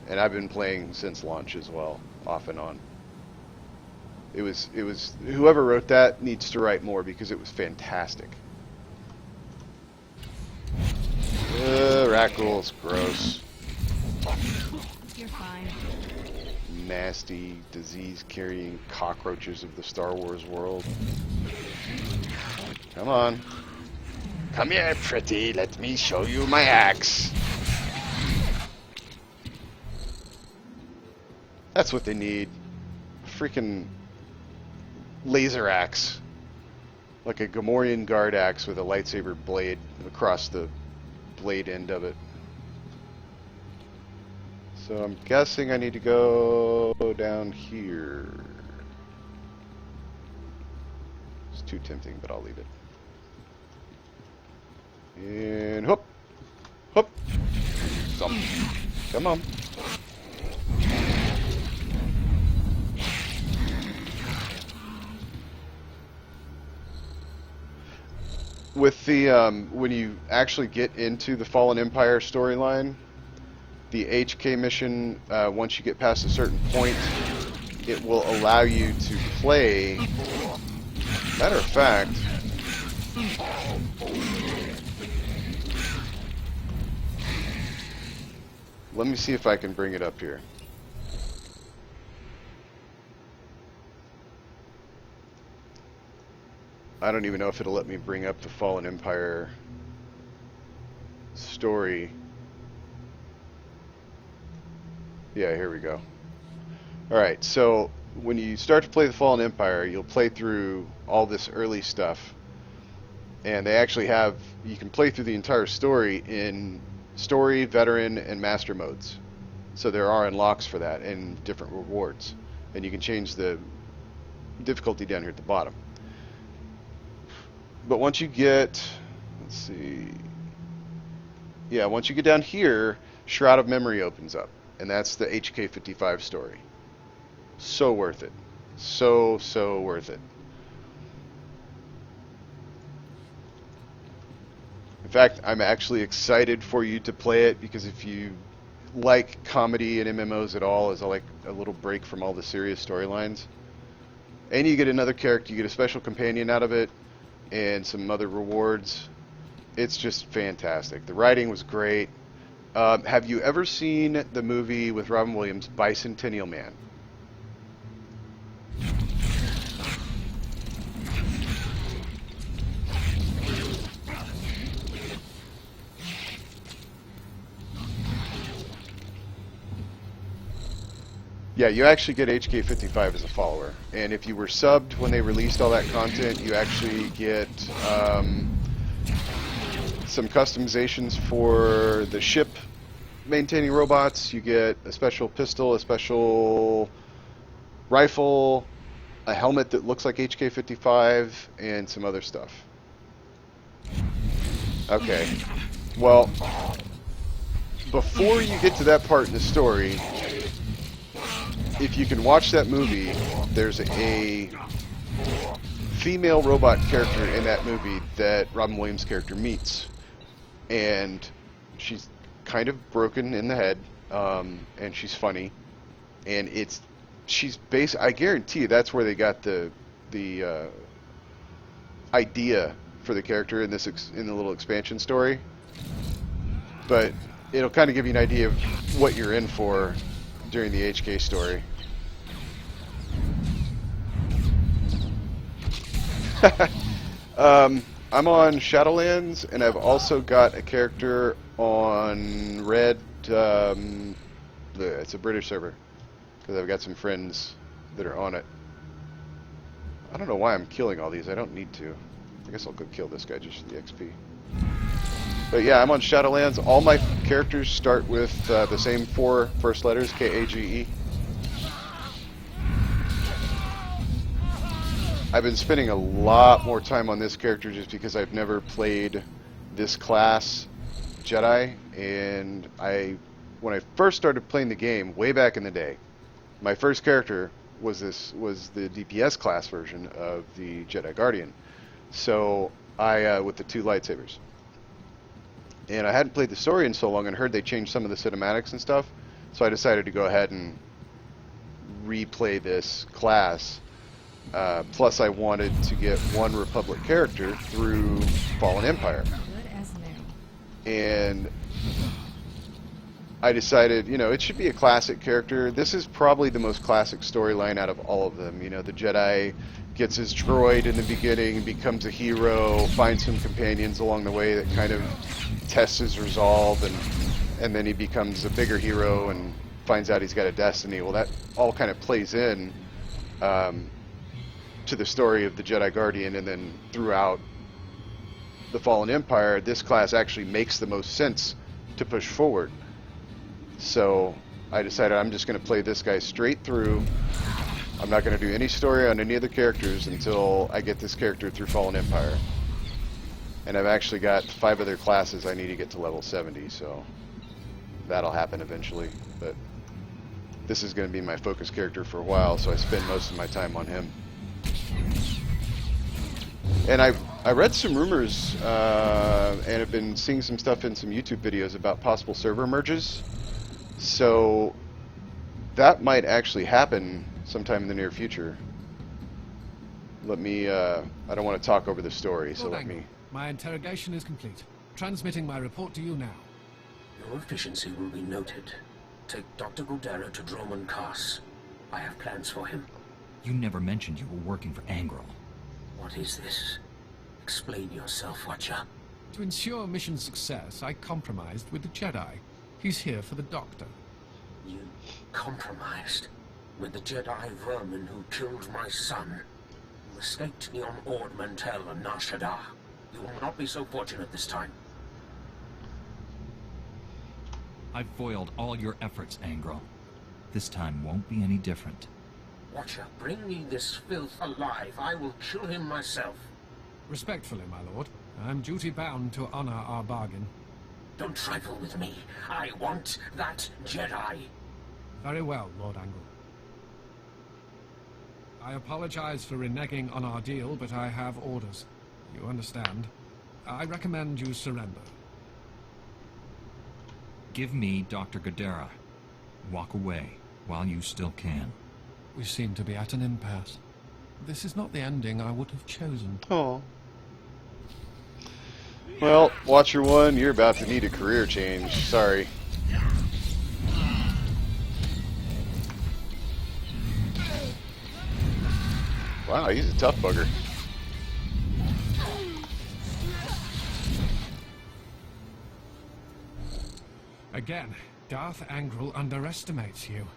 And I've been playing since launch as well, off and on. It was whoever wrote that needs to write more because it was fantastic. Rackles, gross. You're fine. Nasty, disease-carrying cockroaches of the Star Wars world. Come on. Come here, pretty. Let me show you my axe. That's what they need. A freaking laser axe. Like a Gamorrean guard axe with a lightsaber blade across the blade end of it. So I'm guessing I need to go down here. It's too tempting, but I'll leave it. And hoop! Hoop! Thump. Come on. With the, when you actually get into the Fallen Empire storyline, the HK mission, once you get past a certain point, it will allow you to play. Matter of fact, let me see if I can bring it up here. I don't even know if it'll let me bring up the Fallen Empire story. Yeah, here we go. Alright, so when you start to play the Fallen Empire, you'll play through all this early stuff. And they actually have, you can play through the entire story in story, veteran, and master modes. So there are unlocks for that and different rewards. And you can change the difficulty down here at the bottom. But once you get, let's see, yeah, once you get down here, Shroud of Memory opens up. And that's the HK-55 story. So worth it. So worth it. In fact, I'm actually excited for you to play it because if you like comedy and MMOs at all, as like a little break from all the serious storylines, and you get another character, you get a special companion out of it, and some other rewards. It's just fantastic. The writing was great. Have you ever seen the movie with Robin Williams, Bicentennial Man? Yeah, you actually get HK-55 as a follower. And if you were subbed when they released all that content, you actually get some customizations for the ship maintaining robots. You get a special pistol, a special rifle, a helmet that looks like HK-55, and some other stuff. Okay. Well, before you get to that part in the story, if you can watch that movie, there's a female robot character in that movie that Robin Williams' character meets. And she's kind of broken in the head, and she's funny. And I guarantee you that's where they got the idea for the character in this in the little expansion story, but it'll kind of give you an idea of what you're in for during the HK story. I'm on Shadowlands, and I've also got a character on Red. It's a British server because I've got some friends that are on it. I don't know why I'm killing all these. I don't need to. I guess I'll go kill this guy just for the XP. But yeah, I'm on Shadowlands. All my characters start with the same 4 first letters, K-A-G-E. I've been spending a lot more time on this character just because I've never played this class Jedi, and when I first started playing the game way back in the day, my first character was the DPS class version of the Jedi Guardian. So I with the 2 lightsabers. And I hadn't played the story in so long and heard they changed some of the cinematics and stuff, so I decided to go ahead and replay this class. Plus, I wanted to get one Republic character through Fallen Empire. Good as new. And I decided, you know, it should be a classic character. This is probably the most classic storyline out of all of them. You know, the Jedi gets his droid in the beginning, becomes a hero, finds some companions along the way that kind of tests his resolve, and then he becomes a bigger hero and finds out he's got a destiny. Well, that all kind of plays in to the story of the Jedi Guardian, and then throughout the Fallen Empire, this class actually makes the most sense to push forward. So I decided I'm just going to play this guy straight through. I'm not going to do any story on any of the characters until I get this character through Fallen Empire. And I've actually got 5 other classes I need to get to level 70, so that'll happen eventually. But this is going to be my focus character for a while, so I spend most of my time on him. And I read some rumors and have been seeing some stuff in some YouTube videos about possible server merges. So that might actually happen sometime in the near future. Let me, I don't want to talk over the story, so let me... My interrogation is complete. Transmitting my report to you now. Your efficiency will be noted. Take Dr. Guldera to Droman Kaas. I have plans for him. You never mentioned you were working for Angrel. What is this? Explain yourself, Watcher. To ensure mission success, I compromised with the Jedi. He's here for the Doctor. You compromised with the Jedi vermin who killed my son. You escaped me on Ord Mantell and Nar Shaddaa. You will not be so fortunate this time. I've foiled all your efforts, Angrel. This time won't be any different. Watcher, bring me this filth alive. I will kill him myself. Respectfully, my lord. I'm duty-bound to honor our bargain. Don't trifle with me. I want that Jedi. Very well, Lord Angrel. I apologize for reneging on our deal, but I have orders. You understand? I recommend you surrender. Give me Dr. Guldera. Walk away while you still can. We seem to be at an impasse. This is not the ending I would have chosen. Oh. Well, Watcher 1, you're about to need a career change. Sorry. Wow, he's a tough bugger. Again, Darth Angrel underestimates you.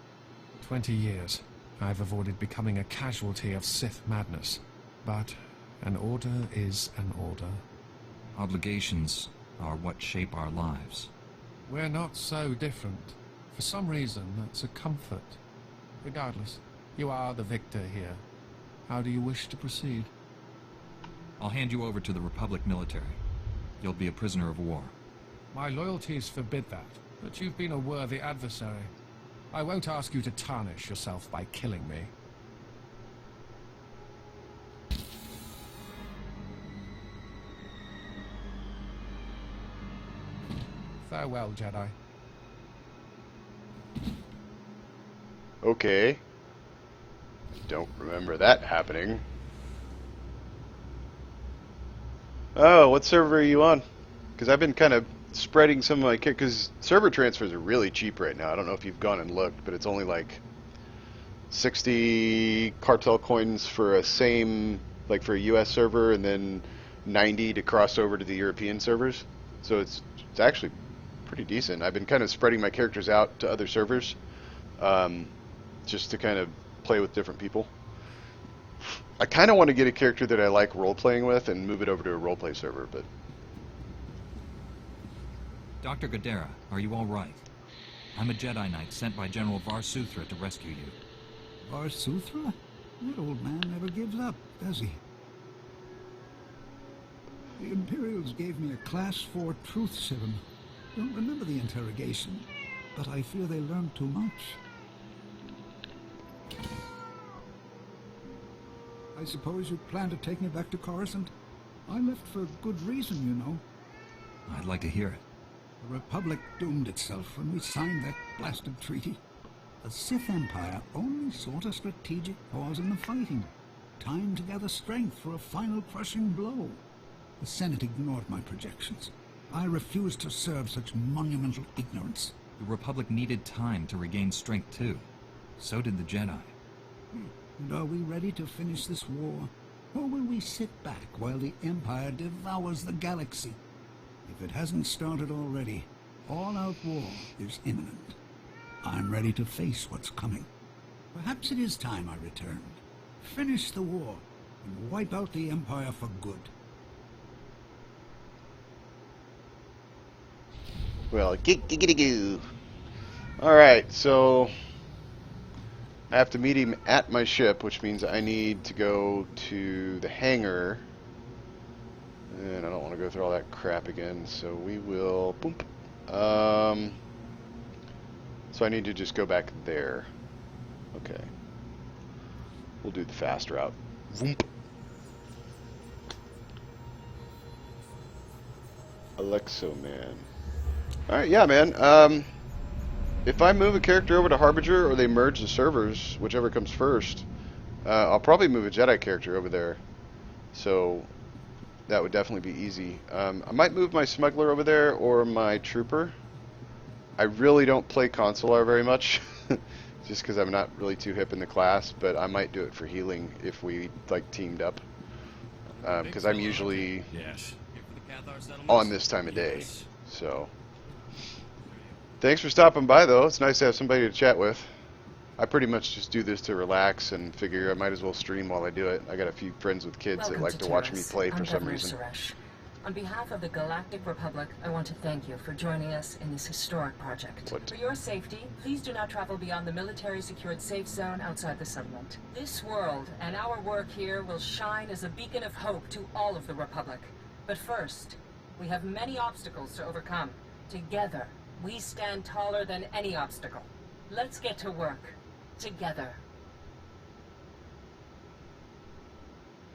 20 years. I've avoided becoming a casualty of Sith madness. But an order is an order. Obligations are what shape our lives. We're not so different. For some reason, that's a comfort. Regardless, you are the victor here. How do you wish to proceed? I'll hand you over to the Republic military. You'll be a prisoner of war. My loyalties forbid that, but you've been a worthy adversary. I won't ask you to tarnish yourself by killing me. Farewell, Jedi. Okay. Don't remember that happening. Oh, what server are you on? Because I've been kind of spreading some of my because server transfers are really cheap right now. I don't know if you've gone and looked, but it's only like 60 cartel coins for a same, like for a US server, and then 90 to cross over to the European servers. So it's actually pretty decent. I've been kind of spreading my characters out to other servers, just to kind of play with different people. I kind of want to get a character that I like role-playing with and move it over to a role-play server, but... Dr. Gadara, are you all right? I'm a Jedi Knight sent by General Varsuthra to rescue you. Varsuthra? That old man never gives up, does he? The Imperials gave me a Class 4 Truth Serum. Don't remember the interrogation, but I fear they learned too much. I suppose you plan to take me back to Coruscant? I left for good reason, you know. I'd like to hear it. The Republic doomed itself when we signed that blasted treaty. The Sith Empire only sought a strategic pause in the fighting. Time to gather strength for a final crushing blow. The Senate ignored my projections. I refused to serve such monumental ignorance. The Republic needed time to regain strength too. So did the Jedi. And are we ready to finish this war? Or will we sit back while the Empire devours the galaxy? If it hasn't started already, all-out war is imminent. I'm ready to face what's coming. Perhaps it is time I returned. Finish the war and wipe out the Empire for good. Well, giggity-goo. Alright, so... I have to meet him at my ship, which means I need to go to the hangar. And I don't want to go through all that crap again, so we will... Boom. So I need to just go back there. Okay. We'll do the fast route. Voomp. Alexo, man. Alright, yeah, man. If I move a character over to Harbinger or they merge the servers, whichever comes first, I'll probably move a Jedi character over there. So that would definitely be easy. I might move my Smuggler over there or my Trooper. I really don't play Consular very much, just because I'm not really too hip in the class, but I might do it for healing if we like teamed up. Because I'm usually on this time of day. So... Thanks for stopping by, though. It's nice to have somebody to chat with. I pretty much just do this to relax and figure I might as well stream while I do it. I got a few friends with kids that like to watch me play for some reason. Suresh. On behalf of the Galactic Republic, I want to thank you for joining us in this historic project. For your safety, please do not travel beyond the military-secured safe zone outside the settlement. This world and our work here will shine as a beacon of hope to all of the Republic. But first, we have many obstacles to overcome. Together, we stand taller than any obstacle. Let's get to work. Together.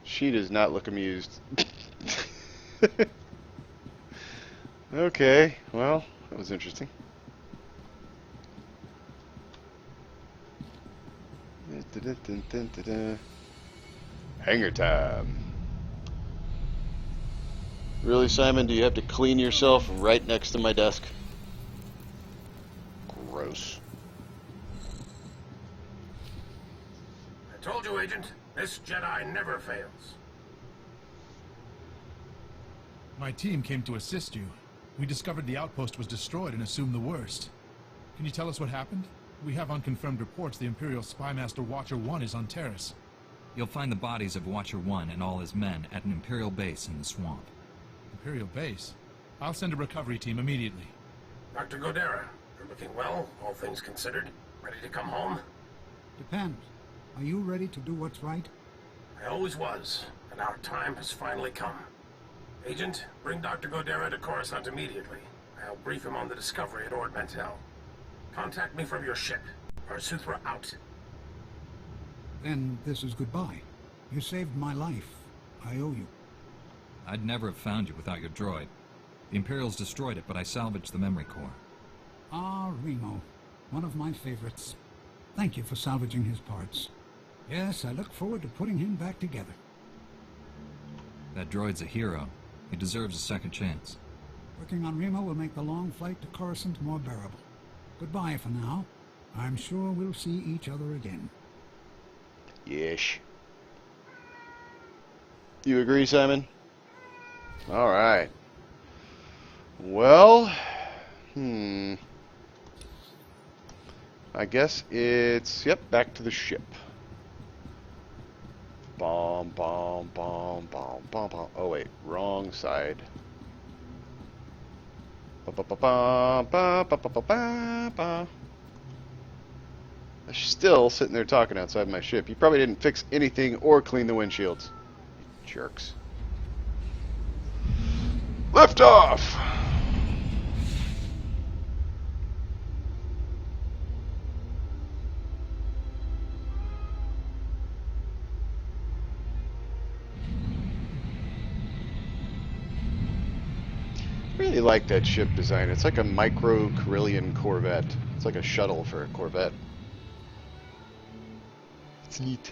She does not look amused. Okay, well, that was interesting. Hangar time. Really, Simon, do you have to clean yourself right next to my desk? Gross. I told you, Agent, this Jedi never fails. My team came to assist you. We discovered the outpost was destroyed and assumed the worst. Can you tell us what happened? We have unconfirmed reports the Imperial Spymaster Watcher 1 is on Terrace. You'll find the bodies of Watcher 1 and all his men at an Imperial base in the swamp. Imperial base? I'll send a recovery team immediately. Dr. Godera, you're looking well, all things considered. Ready to come home? Depends. Are you ready to do what's right? I always was, and our time has finally come. Agent, bring Dr. Godera to Coruscant immediately. I'll brief him on the discovery at Ord Mantell. Contact me from your ship. Varsuthra out. Then this is goodbye. You saved my life. I owe you. I'd never have found you without your droid. The Imperials destroyed it, but I salvaged the memory core. Ah, Remo. One of my favorites. Thank you for salvaging his parts. Yes, I look forward to putting him back together. That droid's a hero. He deserves a second chance. Working on Rima will make the long flight to Coruscant more bearable. Goodbye for now. I'm sure we'll see each other again. Yes. You agree, Simon? All right. Well, I guess it's, yep, back to the ship. Bomb, bomb, bomb, bomb, bomb, bomb. Oh, wait, wrong side. I'm still sitting there talking outside my ship. You probably didn't fix anything or clean the windshields. Jerks. Lift off! I really like that ship design. It's like a micro Carillion Corvette. It's like a shuttle for a Corvette. It's neat.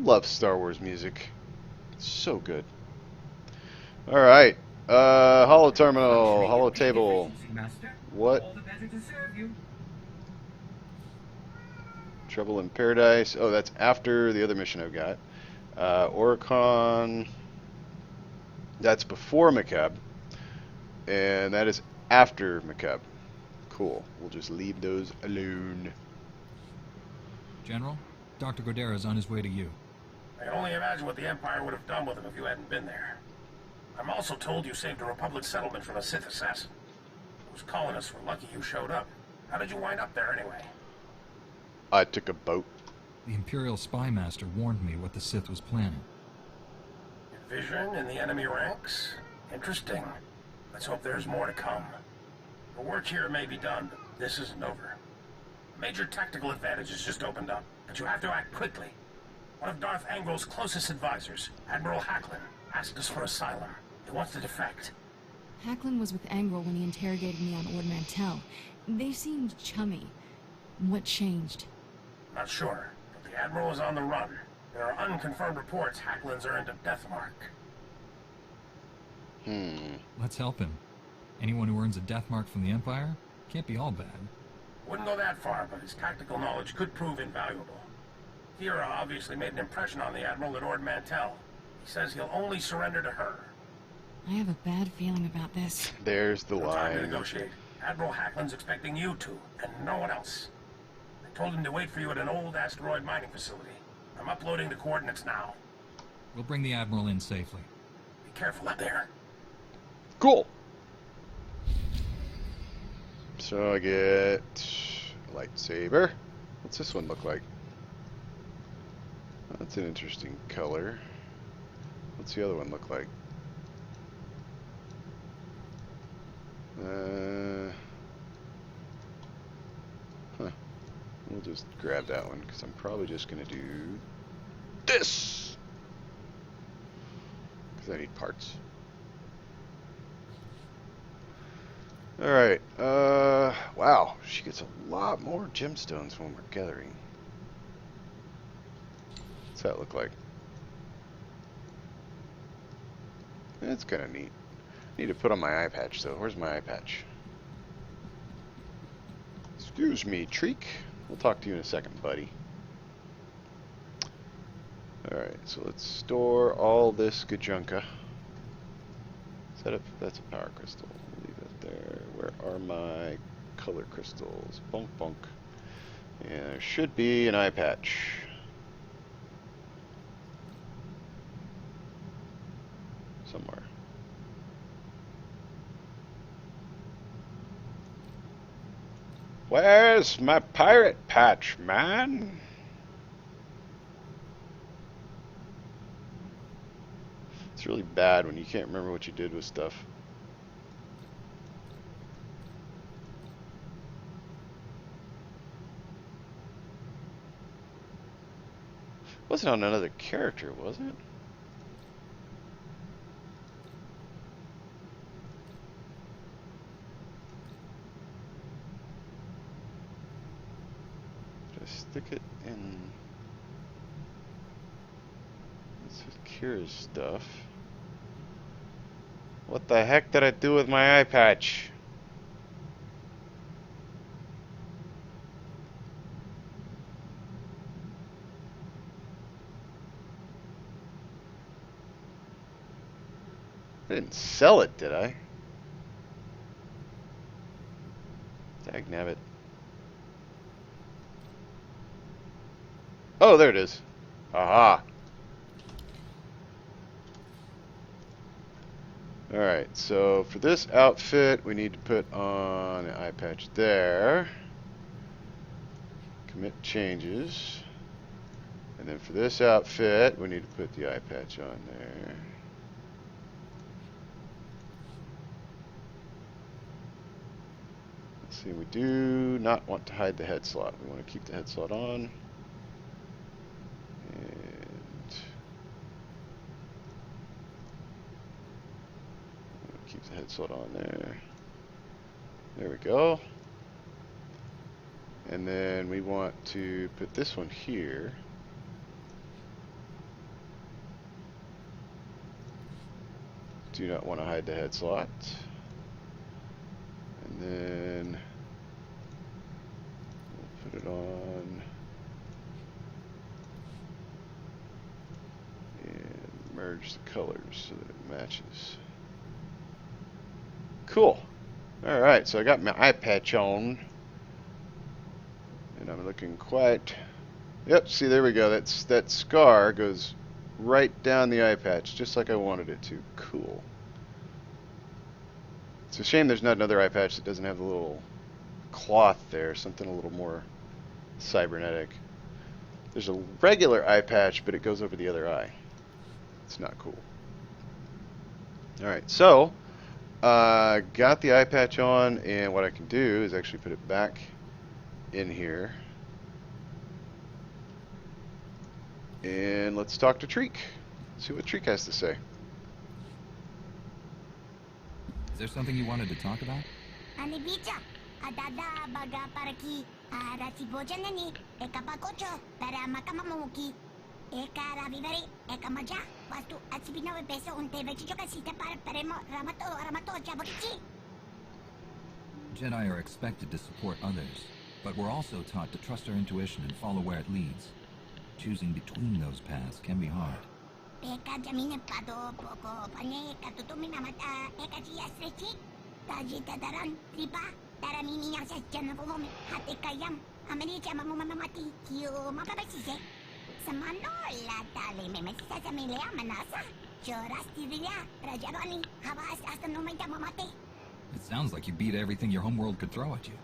Love Star Wars music. It's so good. Alright. Holo terminal, holo table. What? Trouble in Paradise. Oh, that's after the other mission I've got. Oricon. That's before Macab. And that is after Macab. Cool. We'll just leave those alone. General, Dr. Godera is on his way to you. I can only imagine what the Empire would have done with him if you hadn't been there. I'm also told you saved a Republic settlement from a Sith assassin. Those colonists were lucky you showed up. How did you wind up there anyway? I took a boat. The Imperial Spy Master warned me what the Sith was planning. Vision in the enemy ranks? Interesting. Let's hope there's more to come. The work here may be done, but this isn't over. A major tactical advantage has just opened up, but you have to act quickly. One of Darth Angrel's closest advisors, Admiral Hacklin, asked us for asylum. He wants to defect. Hacklin was with Angrel when he interrogated me on Ord Mantell. They seemed chummy. What changed? Not sure, but the Admiral is on the run. There are unconfirmed reports Hacklin's earned a death mark. Let's help him. Anyone who earns a death mark from the Empire can't be all bad. Wouldn't go that far, but his tactical knowledge could prove invaluable. Kira obviously made an impression on the Admiral at Ord Mantell. He says he'll only surrender to her. I have a bad feeling about this. There's the No time to line. negotiate. Admiral Hacklin's expecting you two, and no one else. I told him to wait for you at an old asteroid mining facility. I'm uploading the coordinates now. We'll bring the Admiral in safely. Be careful out there. Cool. So I get a lightsaber. What's this one look like? That's an interesting color. What's the other one look like? We'll just grab that one because I'm probably just gonna do this because I need parts. Alright, wow, she gets a lot more gemstones when we're gathering. What's that look like? It's kind of neat. Need to put on my eye patch though. Where's my eye patch? Excuse me, Treek. We'll talk to you in a second, buddy. Alright, so let's store all this gajunka. Set up, that's a power crystal. Leave it there. Where are my color crystals? Bonk, bonk. And there should be an eye patch. Somewhere. Where's my pirate patch, man? It's really bad when you can't remember what you did with stuff. Wasn't on another character, was it? stick it in. This is Kira's stuff. What the heck did I do with my eye patch? I didn't sell it, did I? Dagnabbit. Oh, there it is. Aha. Alright, so for this outfit, we need to put on an eye patch there. Commit changes. And then for this outfit, we need to put the eye patch on there. Let's see, we do not want to hide the head slot. We want to keep the head slot on. Keep the head slot on there. There we go. And then we want to put this one here. Do not want to hide the head slot. And then we'll put it on and merge the colors so that it matches. Cool. Alright, so I got my eye patch on. And I'm looking quite... Yep, see, there we go. That scar goes right down the eye patch, just like I wanted it to. Cool. It's a shame there's not another eye patch that doesn't have the little cloth there, something a little more cybernetic. There's a regular eye patch, but it goes over the other eye. It's not cool. Alright, so... got the eye patch on, and what I can do is actually put it back in here. And let's talk to Treek. See what Treek has to say. Is there something you wanted to talk about? Jedi are expected to support others, but we're also taught to trust our intuition and follow where it leads. Choosing between those paths can be hard. It sounds like you beat everything your homeworld could throw at you.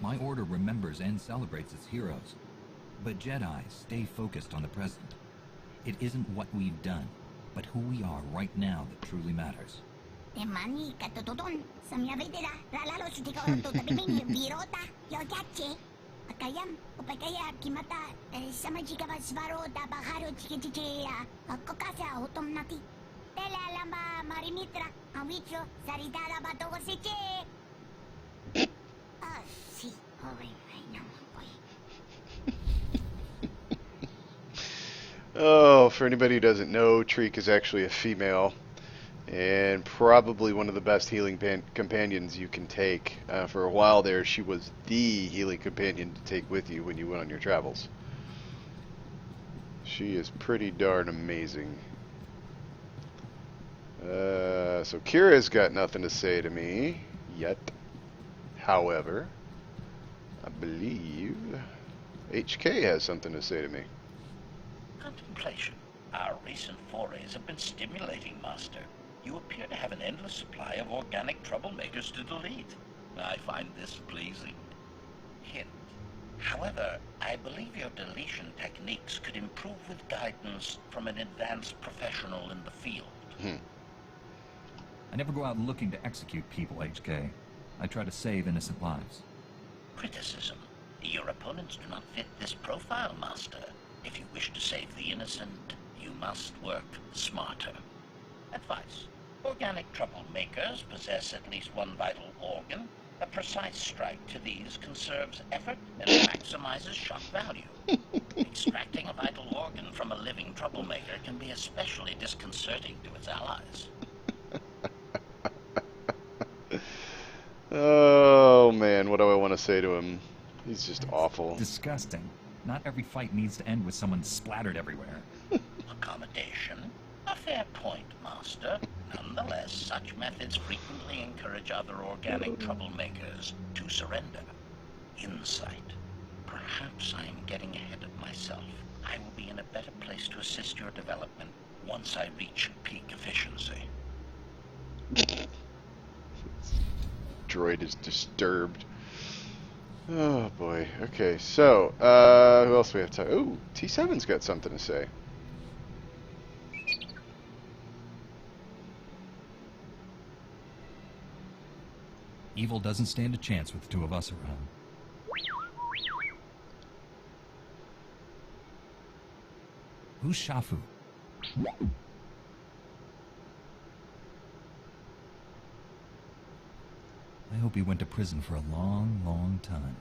My order remembers and celebrates its heroes, but Jedi stay focused on the present. It isn't what we've done, but who we are right now that truly matters. Oh, for anybody who doesn't know, Treek is actually a female, and probably one of the best healing companions you can take. For a while there, she was the healing companion to take with you when you went on your travels. She is pretty darn amazing. So Kira's got nothing to say to me yet. However, I believe HK has something to say to me. Contemplation. Our recent forays have been stimulating, Master. You appear to have an endless supply of organic troublemakers to delete. I find this pleasing. Hint. However, I believe your deletion techniques could improve with guidance from an advanced professional in the field. I never go out looking to execute people, HK. I try to save innocent lives. Criticism. Your opponents do not fit this profile, Master. If you wish to save the innocent, you must work smarter. Advice. Organic troublemakers possess at least one vital organ. A precise strike to these conserves effort and maximizes shock value. Extracting a vital organ from a living troublemaker can be especially disconcerting to its allies. Oh, man, what do I want to say to him? He's just awful. Disgusting. Not every fight needs to end with someone splattered everywhere. Accommodation? A fair point, Master. Nonetheless, such methods frequently encourage other organic troublemakers to surrender. Insight. Perhaps I am getting ahead of myself. I will be in a better place to assist your development once I reach peak efficiency. Droid is disturbed. Oh boy. Okay, so who else do we have to? Oh, T7's got something to say. Evil doesn't stand a chance with the two of us around. Who's Shafu? I hope he went to prison for a long, long time.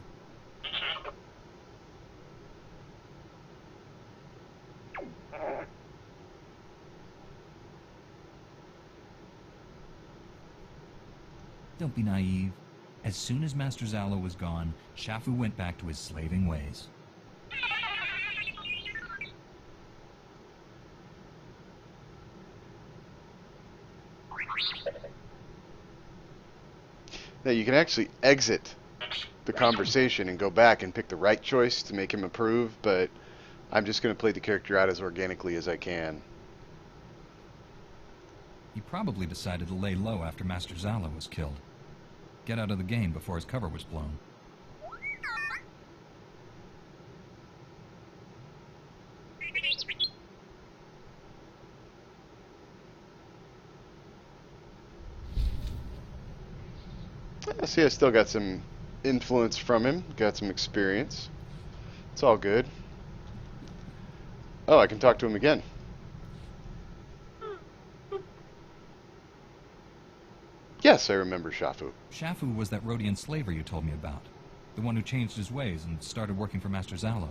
Don't be naive. As soon as Master Zalo was gone, Shafu went back to his slaving ways. Now you can actually exit the conversation and go back and pick the right choice to make him approve, but I'm just going to play the character out as organically as I can. He probably decided to lay low after Master Zalo was killed. Get out of the game before his cover was blown. See, I still got some influence from him, got some experience. It's all good. Oh, I can talk to him again. Yes, I remember Shafu. Shafu was that Rhodian slaver you told me about. The one who changed his ways and started working for Master Zalo.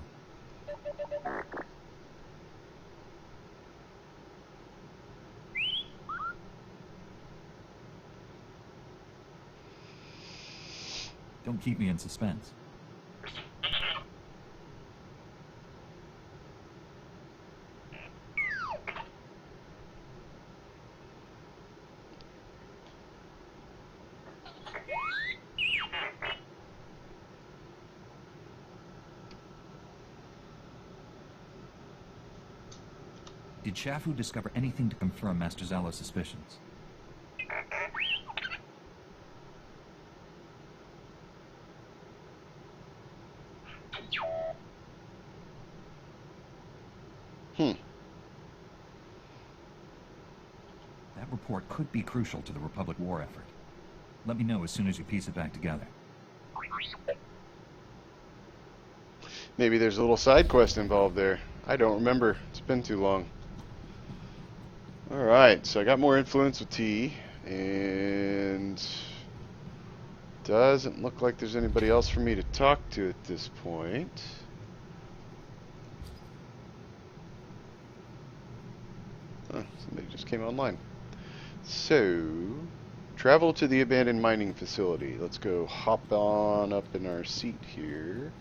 Don't keep me in suspense. Did Shafu discover anything to confirm Master Zalo's suspicions? That report could be crucial to the Republic war effort. Let me know as soon as you piece it back together. Maybe there's a little side quest involved there. I don't remember. It's been too long. Alright, so I got more influence with T, and doesn't look like there's anybody else for me to talk to at this point. Huh, somebody just came online. So, travel to the abandoned mining facility. Let's go hop on up in our seat here.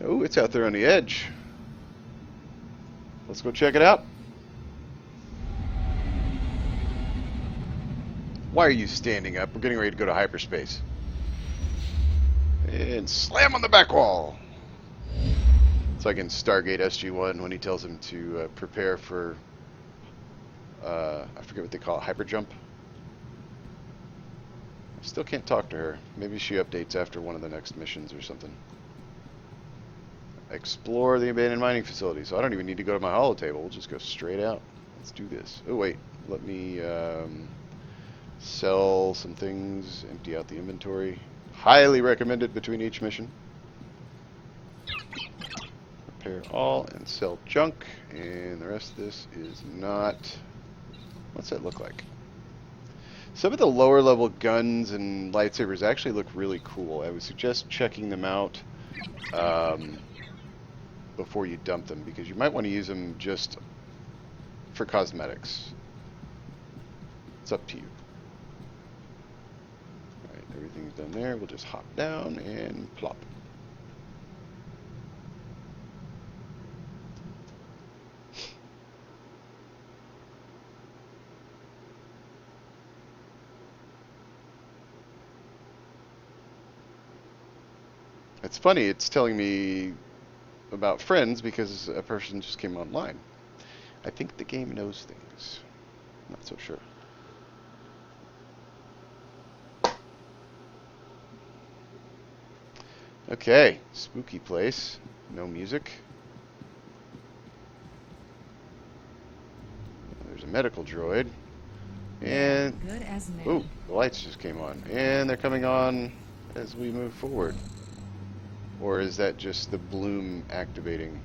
Oh, it's out there on the edge. Let's go check it out. Why are you standing up? We're getting ready to go to hyperspace. And slam on the back wall. It's like in Stargate SG-1 when he tells him to prepare for, I forget what they call it, hyper jump. I still can't talk to her. Maybe she updates after one of the next missions or something. Explore the abandoned mining facility. So I don't even need to go to my holotable. We'll just go straight out. Let's do this. Oh wait, let me Sell some things, empty out the inventory. Highly recommended between each mission. Repair all and sell junk. And the rest of this is not... What's that look like? Some of the lower level guns and lightsabers actually look really cool. I would suggest checking them out before you dump them, because you might want to use them just for cosmetics. It's up to you. Alright, everything's done there. We'll just hop down and plop. It's funny, it's telling me about friends because a person just came online. I think the game knows things. Not so sure. Okay, spooky place. No music. There's a medical droid. And... Good as new. Ooh, the lights just came on. And they're coming on as we move forward. Or is that just the bloom activating?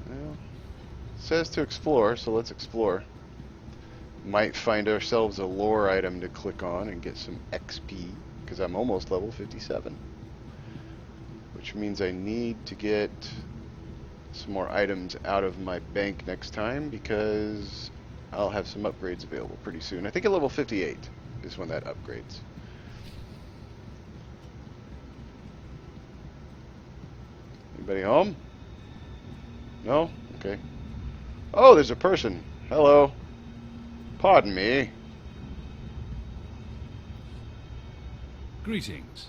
Well, it says to explore, so let's explore. Might find ourselves a lore item to click on and get some XP, because I'm almost level 57. Which means I need to get some more items out of my bank next time, because I'll have some upgrades available pretty soon. I think at level 58 is when that upgrades. Anybody home? No? Okay. Oh, there's a person. Hello. Pardon me. Greetings.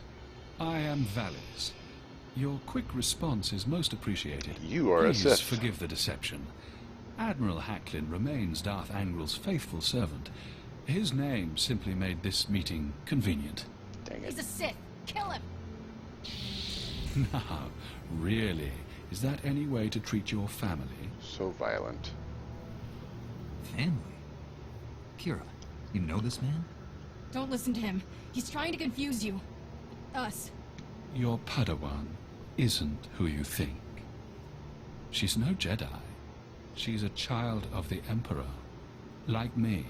I am Valis. Your quick response is most appreciated. You are Please a Sith. forgive the deception. Admiral Hacklin remains Darth Angrel's faithful servant. His name simply made this meeting convenient. Dang He's a Sith. Kill him. Now, really? Is that any way to treat your family? So violent. Family? Kira, you know this man? Don't listen to him. He's trying to confuse you. Us. Your Padawan isn't who you think. She's no Jedi. She's a child of the Emperor, like me.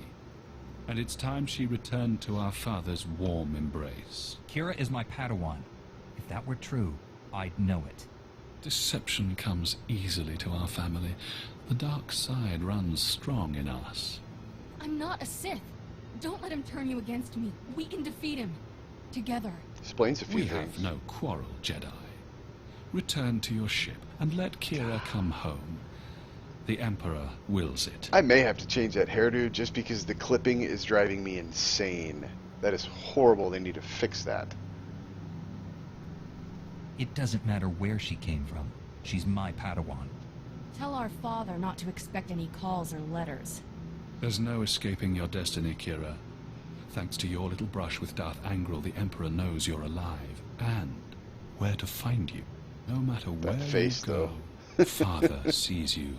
And it's time she returned to our father's warm embrace. Kira is my Padawan. If that were true, I'd know it. Deception comes easily to our family. The dark side runs strong in us. I'm not a Sith. Don't let him turn you against me. We can defeat him. Together. Explains a few We things. have no quarrel, Jedi. Return to your ship and let Kira come home. The Emperor wills it. I may have to change that hairdo just because the clipping is driving me insane. That is horrible. They need to fix that. It doesn't matter where she came from. She's my Padawan. Tell our father not to expect any calls or letters. There's no escaping your destiny, Kira. Thanks to your little brush with Darth Angrel, the Emperor knows you're alive and where to find you. No matter where face, you go, Father sees you.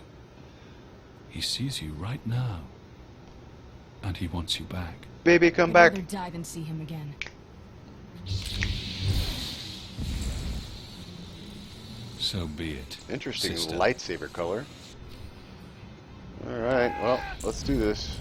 He sees you right now. And he wants you back. Baby, come I'd back. rather dive and see him again. So be it. Interesting sister. lightsaber color. Alright, well, let's do this.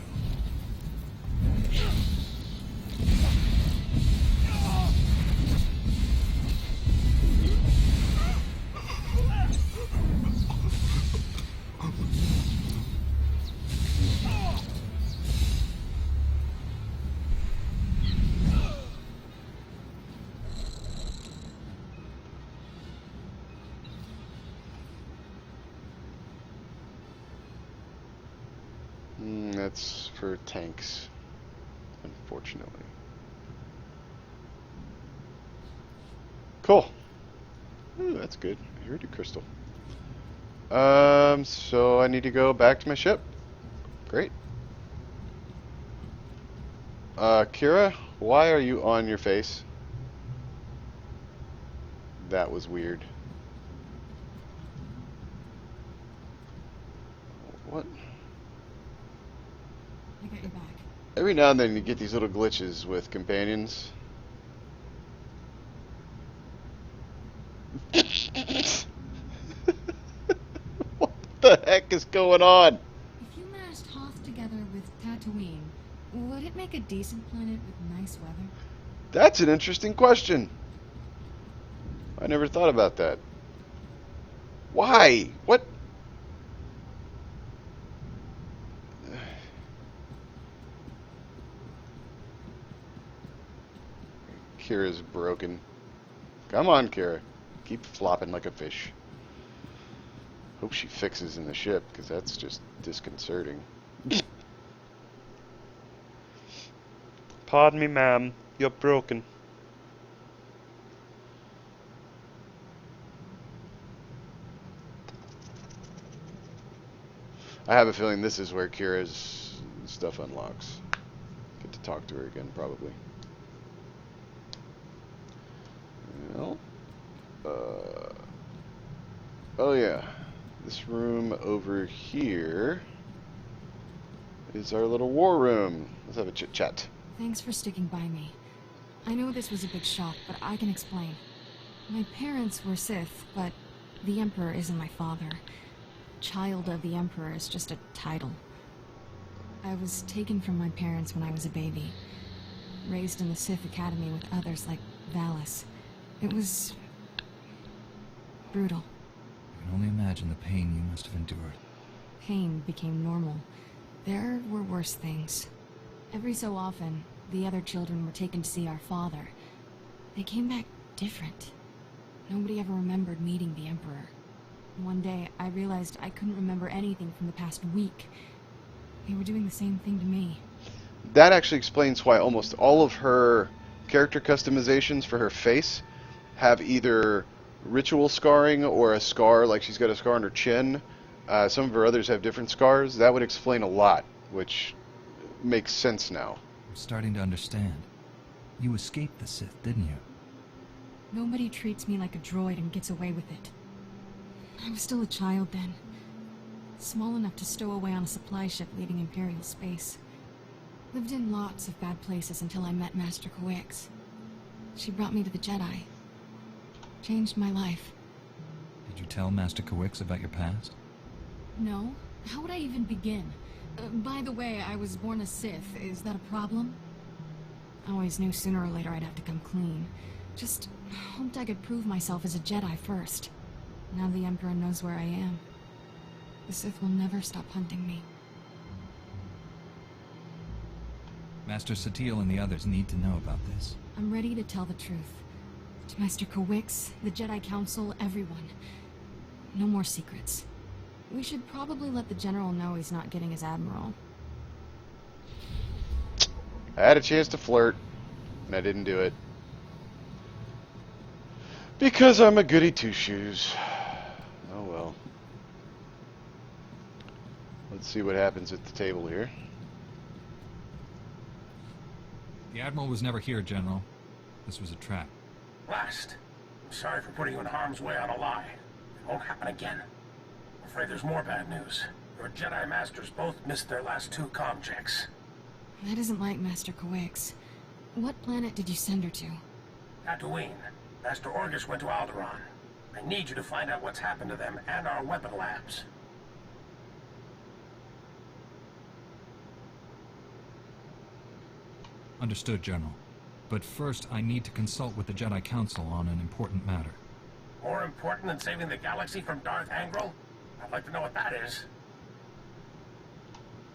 That's for tanks, unfortunately. Cool. Ooh, that's good. Iridium crystal. So I need to go back to my ship. Great. Kira, why are you on your face? That was weird. What? I got your back. Every now and then you get these little glitches with companions. What the heck is going on? If you mashed Hoth together with Tatooine, would it make a decent planet with nice weather? That's an interesting question. I never thought about that. Why? What? Kira's broken. Come on, Kira. Keep flopping like a fish. Hope she fixes in the ship, because that's just disconcerting. Pardon me, ma'am. You're broken. I have a feeling this is where Kira's stuff unlocks. Get to talk to her again, probably. Well, oh yeah, this room over here is our little war room. Let's have a chit chat. Thanks for sticking by me. I know this was a big shock, but I can explain. My parents were Sith, but the Emperor isn't my father. Child of the Emperor is just a title. I was taken from my parents when I was a baby, raised in the Sith Academy with others like Valis. It was brutal. I can only imagine the pain you must have endured. Pain became normal. There were worse things. Every so often, the other children were taken to see our father. They came back different. Nobody ever remembered meeting the Emperor. One day, I realized I couldn't remember anything from the past week. They were doing the same thing to me. That actually explains why almost all of her character customizations for her face have either ritual scarring or a scar, like she's got a scar on her chin. Some of her others have different scars. That would explain a lot, which makes sense now. I'm starting to understand. You escaped the Sith, didn't you? Nobody treats me like a droid and gets away with it. I was still a child then. Small enough to stow away on a supply ship leaving Imperial space. Lived in lots of bad places until I met Master Coix. She brought me to the Jedi. Changed my life. Did you tell Master Coix about your past? No? How would I even begin? By the way, I was born a Sith. Is that a problem? I always knew sooner or later I'd have to come clean. Just hoped I could prove myself as a Jedi first. Now the Emperor knows where I am. The Sith will never stop hunting me. Master Satele and the others need to know about this. I'm ready to tell the truth. To Master Coix, the Jedi Council, everyone. No more secrets. We should probably let the General know he's not getting his Admiral. I had a chance to flirt, and I didn't do it. Because I'm a goody two-shoes. Oh well. Let's see what happens at the table here. The Admiral was never here, General. This was a trap. Last. I'm sorry for putting you in harm's way on a lie. It won't happen again. I'm afraid there's more bad news. Your Jedi Masters both missed their last 2 comm checks. That isn't like Master Coix. What planet did you send her to? Tatooine. Master Orgus went to Alderaan. I need you to find out what's happened to them and our weapon labs. Understood, General. But first, I need to consult with the Jedi Council on an important matter. More important than saving the galaxy from Darth Angral? I'd like to know what that is.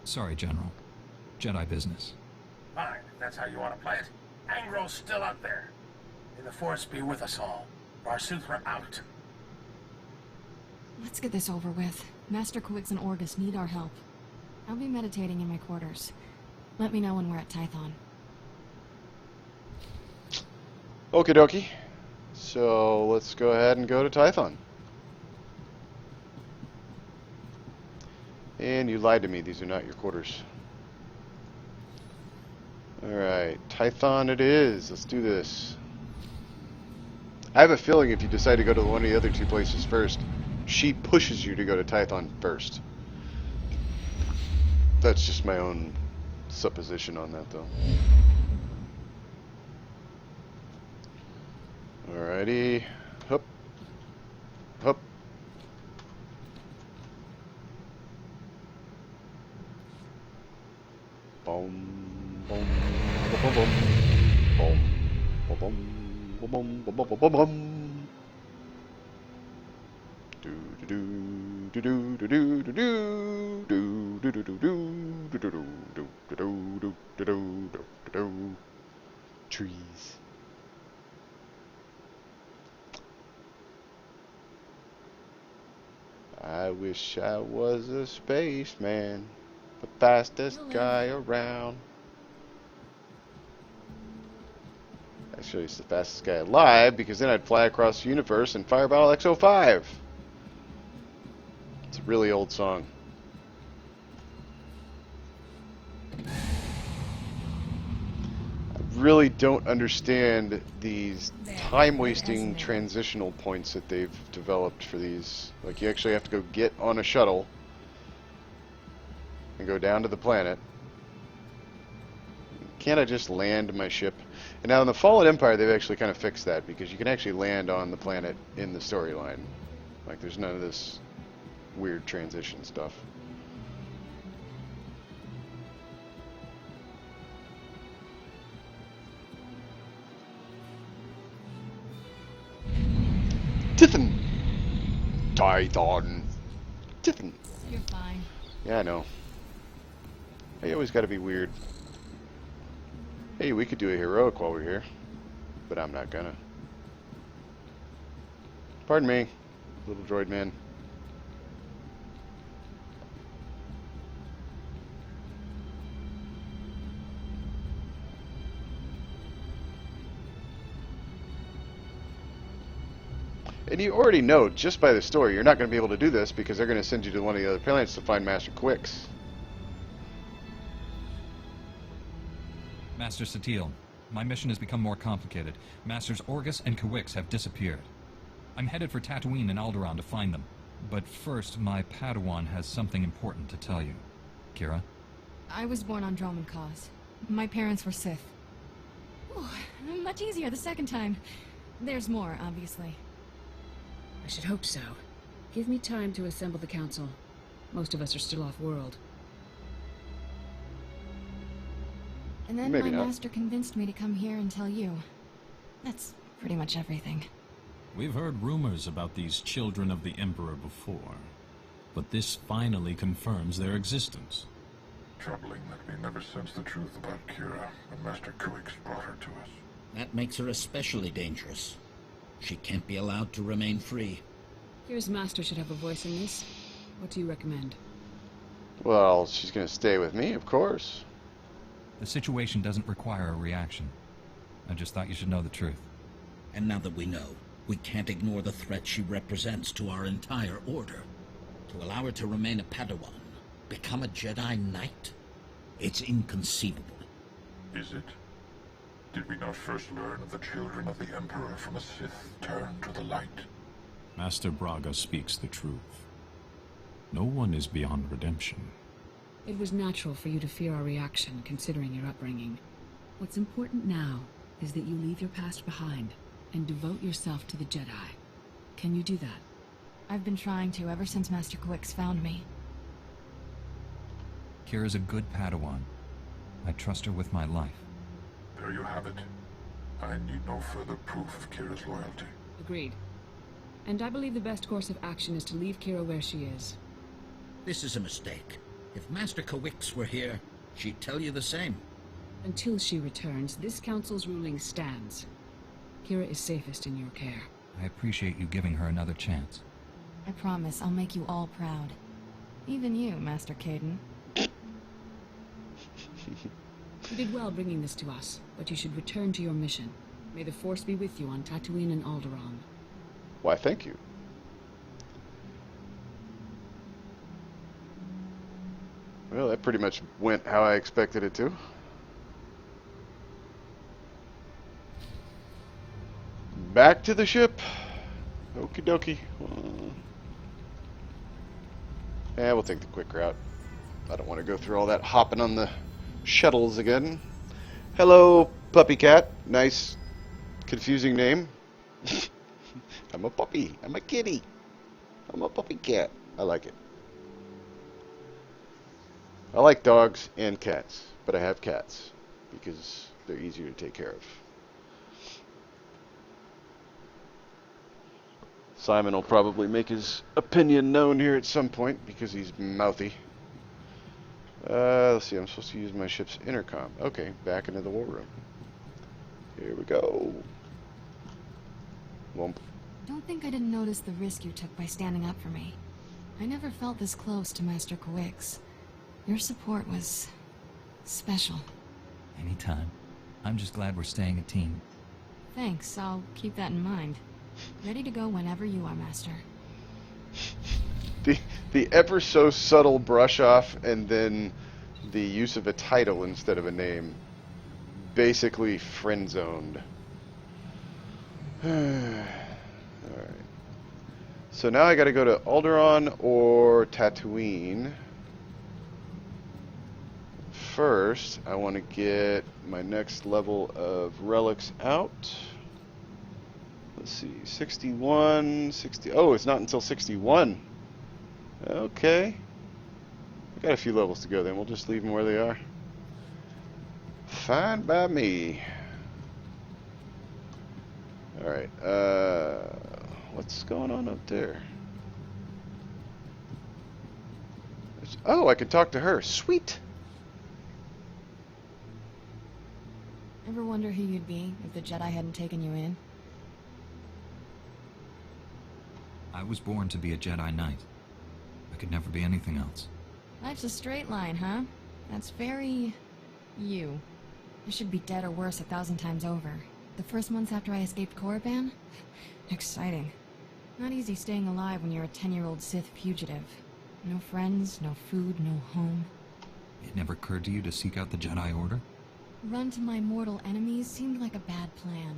Sorry, General. Jedi business. Fine, if that's how you want to play it. Angral's still out there. May the Force be with us all. Barsuthra out. Let's get this over with. Master Coix and Orgus need our help. I'll be meditating in my quarters. Let me know when we're at Tython. Okie dokie. So let's go ahead and go to Tython. And you lied to me. These are not your quarters. Alright, Tython it is. Let's do this. I have a feeling if you decide to go to one of the other 2 places first, she pushes you to go to Tython first. That's just my own supposition on that, though. Alrighty. Hup. Hup. Boom. Boom. Boom. Boom. Boom. Boom. Boom. Boom. Boom. Boom. Boom. Boom. Do do do do do do do do do do do do do do do do do do do do. Trees. I wish I was a spaceman, the fastest guy around. Actually, it's the fastest guy alive, because then I'd fly across the universe and fireball X-05. It's a really old song. I really don't understand these time-wasting transitional points that they've developed for these. Like, you actually have to go get on a shuttle and go down to the planet. Can't I just land my ship? And now in the Fallen Empire, they've actually kind of fixed that, because you can actually land on the planet in the storyline. Like, there's none of this weird transition stuff. Tiffin! Tython! Tiffin! You're fine. Yeah, I know. Hey, you always gotta be weird. Hey, we could do a heroic while we're here, but I'm not gonna. Pardon me, little droid man. And you already know, just by the story, you're not going to be able to do this because they're going to send you to one of the other planets to find Master Quix. Master Satil, my mission has become more complicated. Masters Orgus and Quix have disappeared. I'm headed for Tatooine and Alderaan to find them. But first, my Padawan has something important to tell you. Kira? I was born on Droman Cause. My parents were Sith. Ooh, much easier the second time. There's more, obviously. I should hope so. Give me time to assemble the council. Most of us are still off-world. And then Maybe my not. master convinced me to come here and tell you. That's pretty much everything. We've heard rumors about these children of the Emperor before, but this finally confirms their existence. Troubling that we never sensed the truth about Kira when Master Quix brought her to us. That makes her especially dangerous. She can't be allowed to remain free. Kira's master should have a voice in this. What do you recommend? Well, she's going to stay with me, of course. The situation doesn't require a reaction. I just thought you should know the truth. And now that we know, we can't ignore the threat she represents to our entire order. To allow her to remain a Padawan, become a Jedi Knight, it's inconceivable. Is it? Did we not first learn of the children of the Emperor from a Sith turned to the light? Master Braga speaks the truth. No one is beyond redemption. It was natural for you to fear our reaction, considering your upbringing. What's important now is that you leave your past behind and devote yourself to the Jedi. Can you do that? I've been trying to ever since Master Quix found me. Kira's a good Padawan. I trust her with my life. There you have it. I need no further proof of Kira's loyalty. Agreed. And I believe the best course of action is to leave Kira where she is. This is a mistake. If Master Quix were here, she'd tell you the same. Until she returns, this council's ruling stands. Kira is safest in your care. I appreciate you giving her another chance. I promise I'll make you all proud. Even you, Master Caden. You did well bringing this to us, but you should return to your mission. May the Force be with you on Tatooine and Alderaan. Why, thank you. Well, that pretty much went how I expected it to. Back to the ship. Okie dokie. Yeah, we'll take the quick route. I don't want to go through all that hopping on the shuttles again. Hello, puppy cat. Nice, confusing name. I'm a puppy. I'm a kitty. I'm a puppy cat. I like it. I like dogs and cats, but I have cats because they're easier to take care of. Simon will probably make his opinion known here at some point because he's mouthy. Let's see, I'm supposed to use my ship's intercom. Okay, back into the war room. Here we go. Womp. Don't think I didn't notice the risk you took by standing up for me. I never felt this close to Master Kawix. Your support was special. Anytime. I'm just glad we're staying a team. Thanks, I'll keep that in mind. Ready to go whenever you are, Master. The ever so subtle brush off and then the use of a title instead of a name. Basically friend zoned. Alright. So now I gotta go to Alderaan or Tatooine. First, I want to get my next level of relics out. Let's see, 61, 60. Oh, it's not until 61. Okay. I got a few levels to go then. We'll just leave them where they are. Fine by me. Alright, what's going on up there? Oh, I can talk to her. Sweet! Ever wonder who you'd be if the Jedi hadn't taken you in? I was born to be a Jedi Knight. I could never be anything else. Life's a straight line, huh? That's very... you. I should be dead or worse 1,000 times over. The first months after I escaped Korriban? Exciting. Not easy staying alive when you're a 10-year-old Sith fugitive. No friends, no food, no home. It never occurred to you to seek out the Jedi Order? Run to my mortal enemies seemed like a bad plan.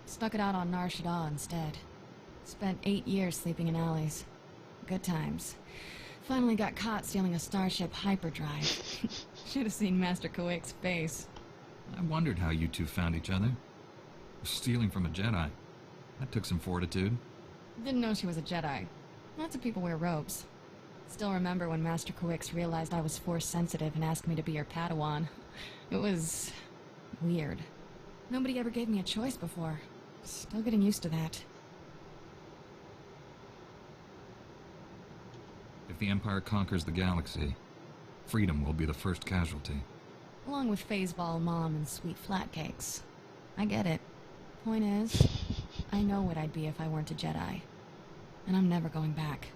Stuck it out on Nar Shaddaa instead. Spent 8 years sleeping in alleys. Good times. Finally got caught stealing a starship hyperdrive. Should have seen Master Kawix's face. I wondered how you two found each other. Stealing from a Jedi. That took some fortitude. Didn't know she was a Jedi. Lots of people wear robes. Still remember when Master Kawix realized I was force sensitive and asked me to be her Padawan. It was... weird. Nobody ever gave me a choice before. Still getting used to that. If the Empire conquers the galaxy, freedom will be the first casualty. Along with Phaseball Mom and sweet flatcakes. I get it. Point is, I know what I'd be if I weren't a Jedi. And I'm never going back.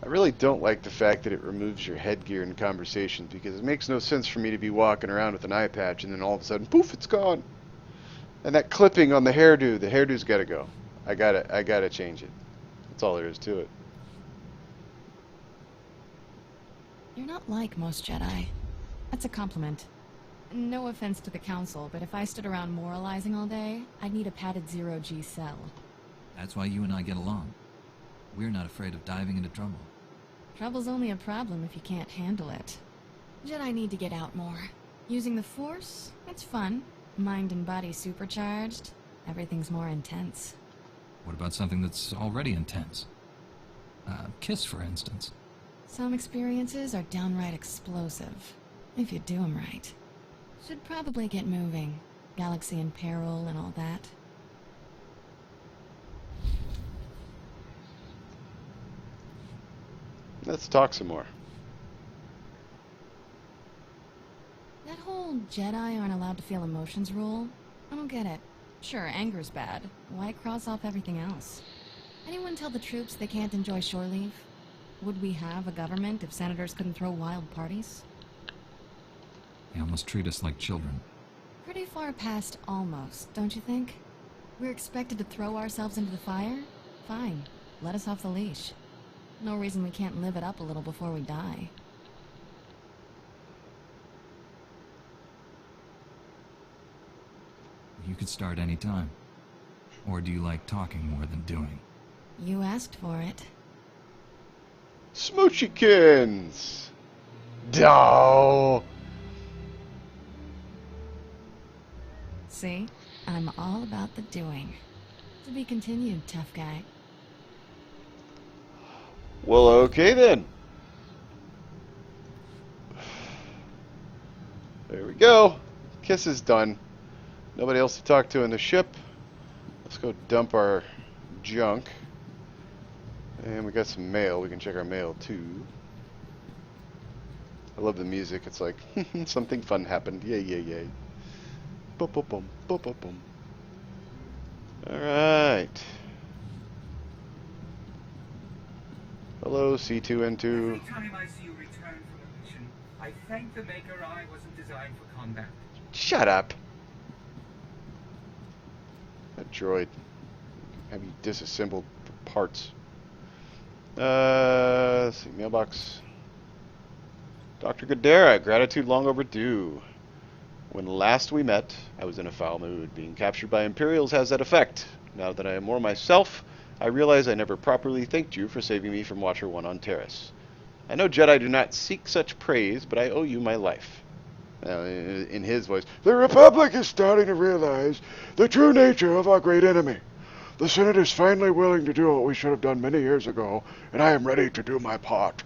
I really don't like the fact that it removes your headgear in conversations because it makes no sense for me to be walking around with an eye patch and then all of a sudden, poof, it's gone. And that clipping on the hairdo's gotta go. I gotta change it. That's all there is to it. You're not like most Jedi. That's a compliment. No offense to the Council, but if I stood around moralizing all day, I'd need a padded zero-G cell. That's why you and I get along. We're not afraid of diving into trouble. Trouble's only a problem if you can't handle it. Jedi need to get out more. Using the Force, it's fun. Mind and body supercharged. Everything's more intense. What about something that's already intense? Kiss, for instance. Some experiences are downright explosive, if you do them right. Should probably get moving. Galaxy in peril and all that. Let's talk some more. That whole Jedi aren't allowed to feel emotions rule, I don't get it. Sure, anger's bad. Why cross off everything else? Anyone tell the troops they can't enjoy shore leave? Would we have a government if senators couldn't throw wild parties? They almost treat us like children. Pretty far past almost, don't you think? We're expected to throw ourselves into the fire? Fine, let us off the leash. No reason we can't live it up a little before we die. You could start any time. Or do you like talking more than doing? You asked for it. Smoochykins! No. See? I'm all about the doing. To be continued, tough guy. Well, okay then. There we go. Kiss is done. Nobody else to talk to in the ship. Let's go dump our junk. And we got some mail. We can check our mail too. I love the music. It's like something fun happened. Yay, yay, yay. Boom, boom, boom, boom, boom, boom. All right. Hello, C2N2. Every time I see you return from a mission, I thank the Maker I wasn't designed for combat. Shut up. That droid. Have you disassembled for parts? Let's see. Mailbox. Dr. Gadara, gratitude long overdue. When last we met, I was in a foul mood. Being captured by Imperials has that effect. Now that I am more myself, I realize I never properly thanked you for saving me from Watcher 1 on Terrace. I know Jedi do not seek such praise, but I owe you my life. In his voice, the Republic is starting to realize the true nature of our great enemy. The Senate is finally willing to do what we should have done many years ago, and I am ready to do my part.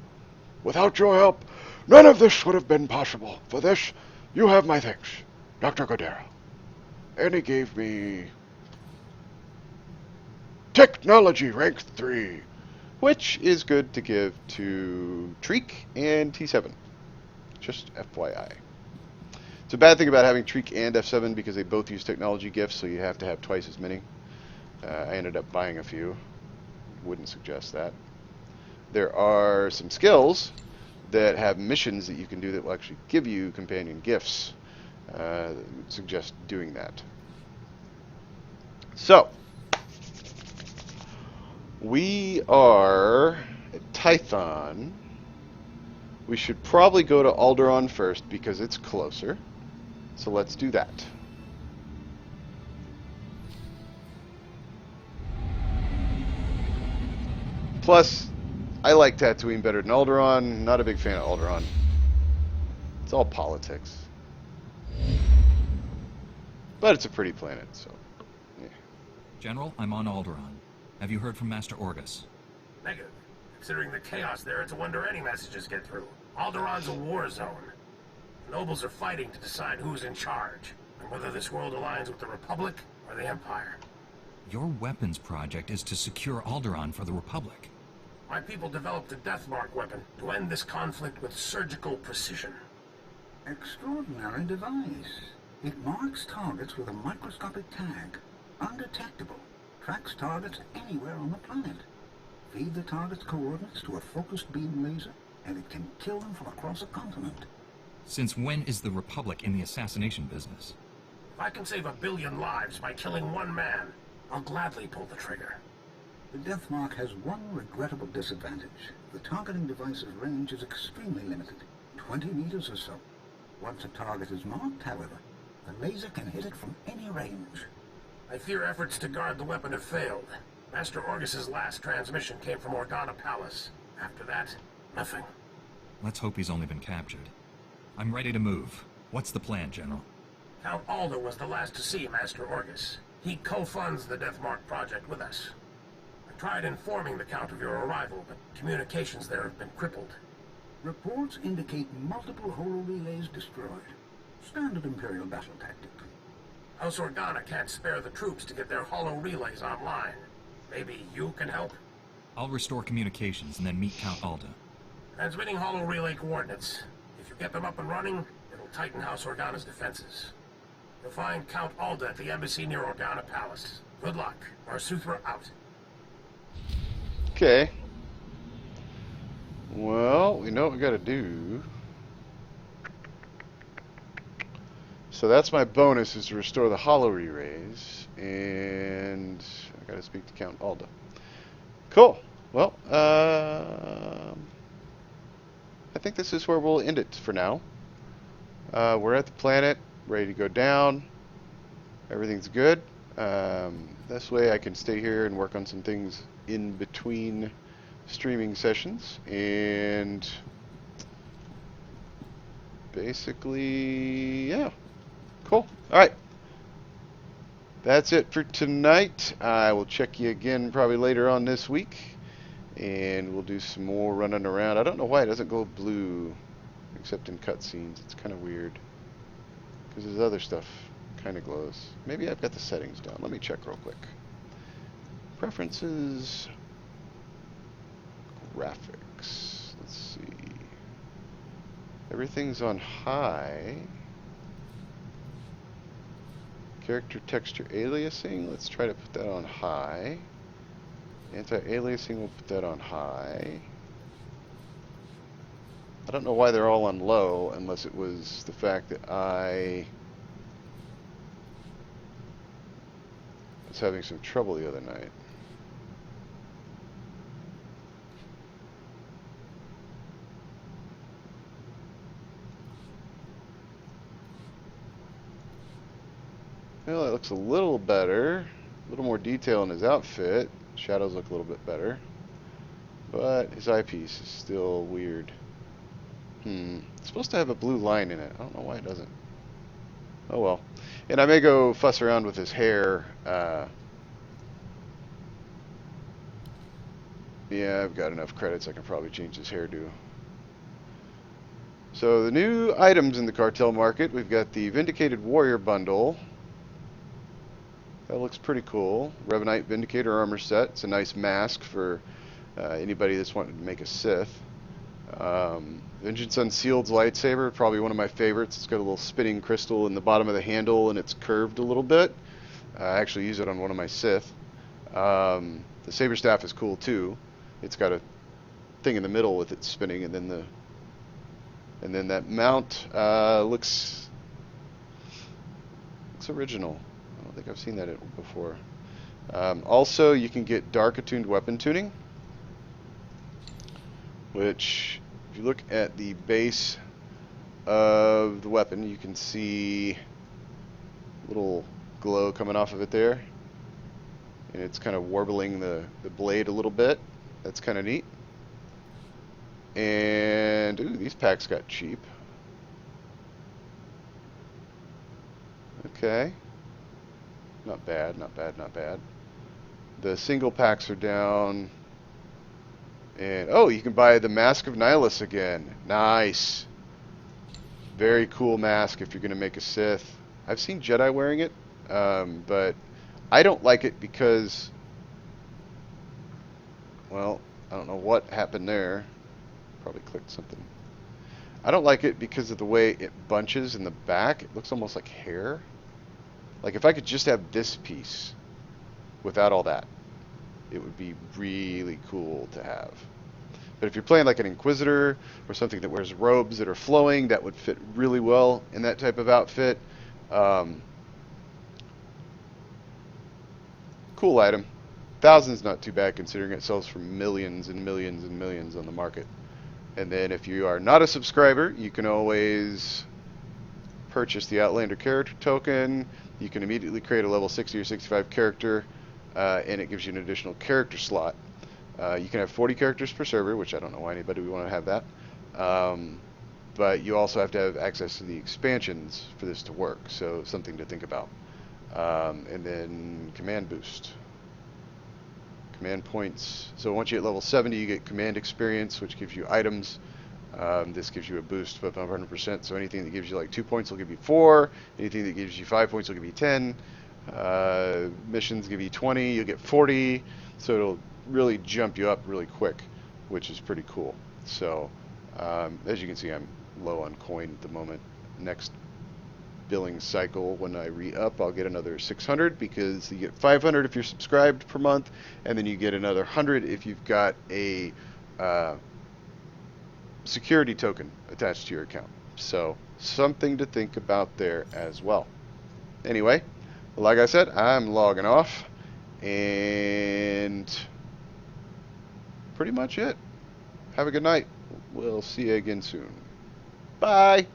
Without your help, none of this would have been possible. For this, you have my thanks, Dr. Gadara. And he gave me Technology Rank 3, which is good to give to Treek and T7. Just FYI. It's a bad thing about having Treek and F7 because they both use technology gifts, so you have to have twice as many. I ended up buying a few. Wouldn't suggest that. There are some skills that have missions that you can do that will actually give you companion gifts. Suggest doing that. So, we are at Tython. We should probably go to Alderaan first because it's closer. So let's do that. Plus, I like Tatooine better than Alderaan. Not a big fan of Alderaan. It's all politics. But it's a pretty planet, so yeah. General, I'm on Alderaan. Have you heard from Master Orgus? Negative. Considering the chaos there, it's a wonder any messages get through. Alderaan's a war zone. The nobles are fighting to decide who's in charge, and whether this world aligns with the Republic or the Empire. Your weapons project is to secure Alderaan for the Republic. My people developed a Deathmark weapon to end this conflict with surgical precision. Extraordinary device. It marks targets with a microscopic tag. Undetectable. Tracks targets anywhere on the planet. Feed the target's coordinates to a focused beam laser, and it can kill them from across a continent. Since when is the Republic in the assassination business? If I can save 1 billion lives by killing one man, I'll gladly pull the trigger. The Deathmark has one regrettable disadvantage. The targeting device's range is extremely limited, 20 meters or so. Once a target is marked, however, the laser can hit it from any range. I fear efforts to guard the weapon have failed. Master Orgus's last transmission came from Organa Palace. After that, nothing. Let's hope he's only been captured. I'm ready to move. What's the plan, General? Count Alda was the last to see Master Orgus. He co-funds the Deathmark project with us. I tried informing the Count of your arrival, but communications there have been crippled. Reports indicate multiple holo relays destroyed. Standard Imperial battle tactic. House Organa can't spare the troops to get their holo relays online. Maybe you can help? I'll restore communications and then meet Count Alda. Transmitting holo relay coordinates. If you get them up and running, it'll tighten House Organa's defenses. You'll find Count Alda at the embassy near Organa Palace. Good luck. Marsuthra out. Okay. Well, we know what we gotta do. So that's my bonus, is to restore the holo relays, and I gotta speak to Count Alda. Cool. Well, I think this is where we'll end it for now. We're at the planet, ready to go down. Everything's good. This way I can stay here and work on some things in between streaming sessions, and basically, yeah. Cool. All right. That's it for tonight. I will check you again probably later on this week. And we'll do some more running around. I don't know why it doesn't go blue, except in cutscenes. It's kind of weird. Because there's other stuff kind of glows. Maybe I've got the settings down. Let me check real quick. Preferences. Graphics. Let's see. Everything's on high. Character texture aliasing. Let's try to put that on high. Anti-aliasing, we'll put that on high. I don't know why they're all on low, unless it was the fact that I was having some trouble the other night. Well, it looks a little better. A little more detail in his outfit. Shadows look a little bit better. But his eyepiece is still weird. It's supposed to have a blue line in it. I don't know why it doesn't. Oh well. And I may go fuss around with his hair. Yeah, I've got enough credits. I can probably change his hairdo. So the new items in the cartel market. We've got the Vindicated Warrior Bundle. That looks pretty cool. Revenite Vindicator armor set. It's a nice mask for anybody that's wanting to make a Sith. Vengeance Unsealed's lightsaber, probably one of my favorites. It's got a little spinning crystal in the bottom of the handle and it's curved a little bit. I actually use it on one of my Sith. The saber staff is cool too. It's got a thing in the middle with it spinning, and then that mount looks original. I don't think I've seen that before. Also, you can get dark attuned weapon tuning, which, if you look at the base of the weapon, you can see a little glow coming off of it there. And it's kind of warbling the blade a little bit. That's kind of neat. And, ooh, these packs got cheap. Okay. Not bad, not bad, not bad. The single packs are down. And, oh, you can buy the Mask of Nihilus again. Nice. Very cool mask if you're going to make a Sith. I've seen Jedi wearing it, but I don't like it because, well, I don't know what happened there. Probably clicked something. I don't like it because of the way it bunches in the back. It looks almost like hair. Like if I could just have this piece without all that, it would be really cool to have. But if you're playing like an Inquisitor or something that wears robes that are flowing, that would fit really well in that type of outfit. Cool item. 1,000's not too bad considering it sells for millions and millions and millions on the market. And then if you are not a subscriber, you can always purchase the Outlander character token. You can immediately create a level 60 or 65 character, and it gives you an additional character slot. You can have 40 characters per server, which I don't know why anybody would want to have that. But you also have to have access to the expansions for this to work, so something to think about. And then command boost. Command points. So once you hit level 70, you get command experience, which gives you items. This gives you a boost of 100%. So anything that gives you like 2 points will give you 4. Anything that gives you 5 points will give you 10. Missions give you 20. You'll get 40. So it'll really jump you up really quick, which is pretty cool. So as you can see, I'm low on coin at the moment. Next billing cycle, when I re-up, I'll get another 600 because you get 500 if you're subscribed per month, and then you get another 100 if you've got a security token attached to your account. So something to think about there as well. Anyway, like I said, I'm logging off, and pretty much it. Have a good night. We'll see you again soon. Bye.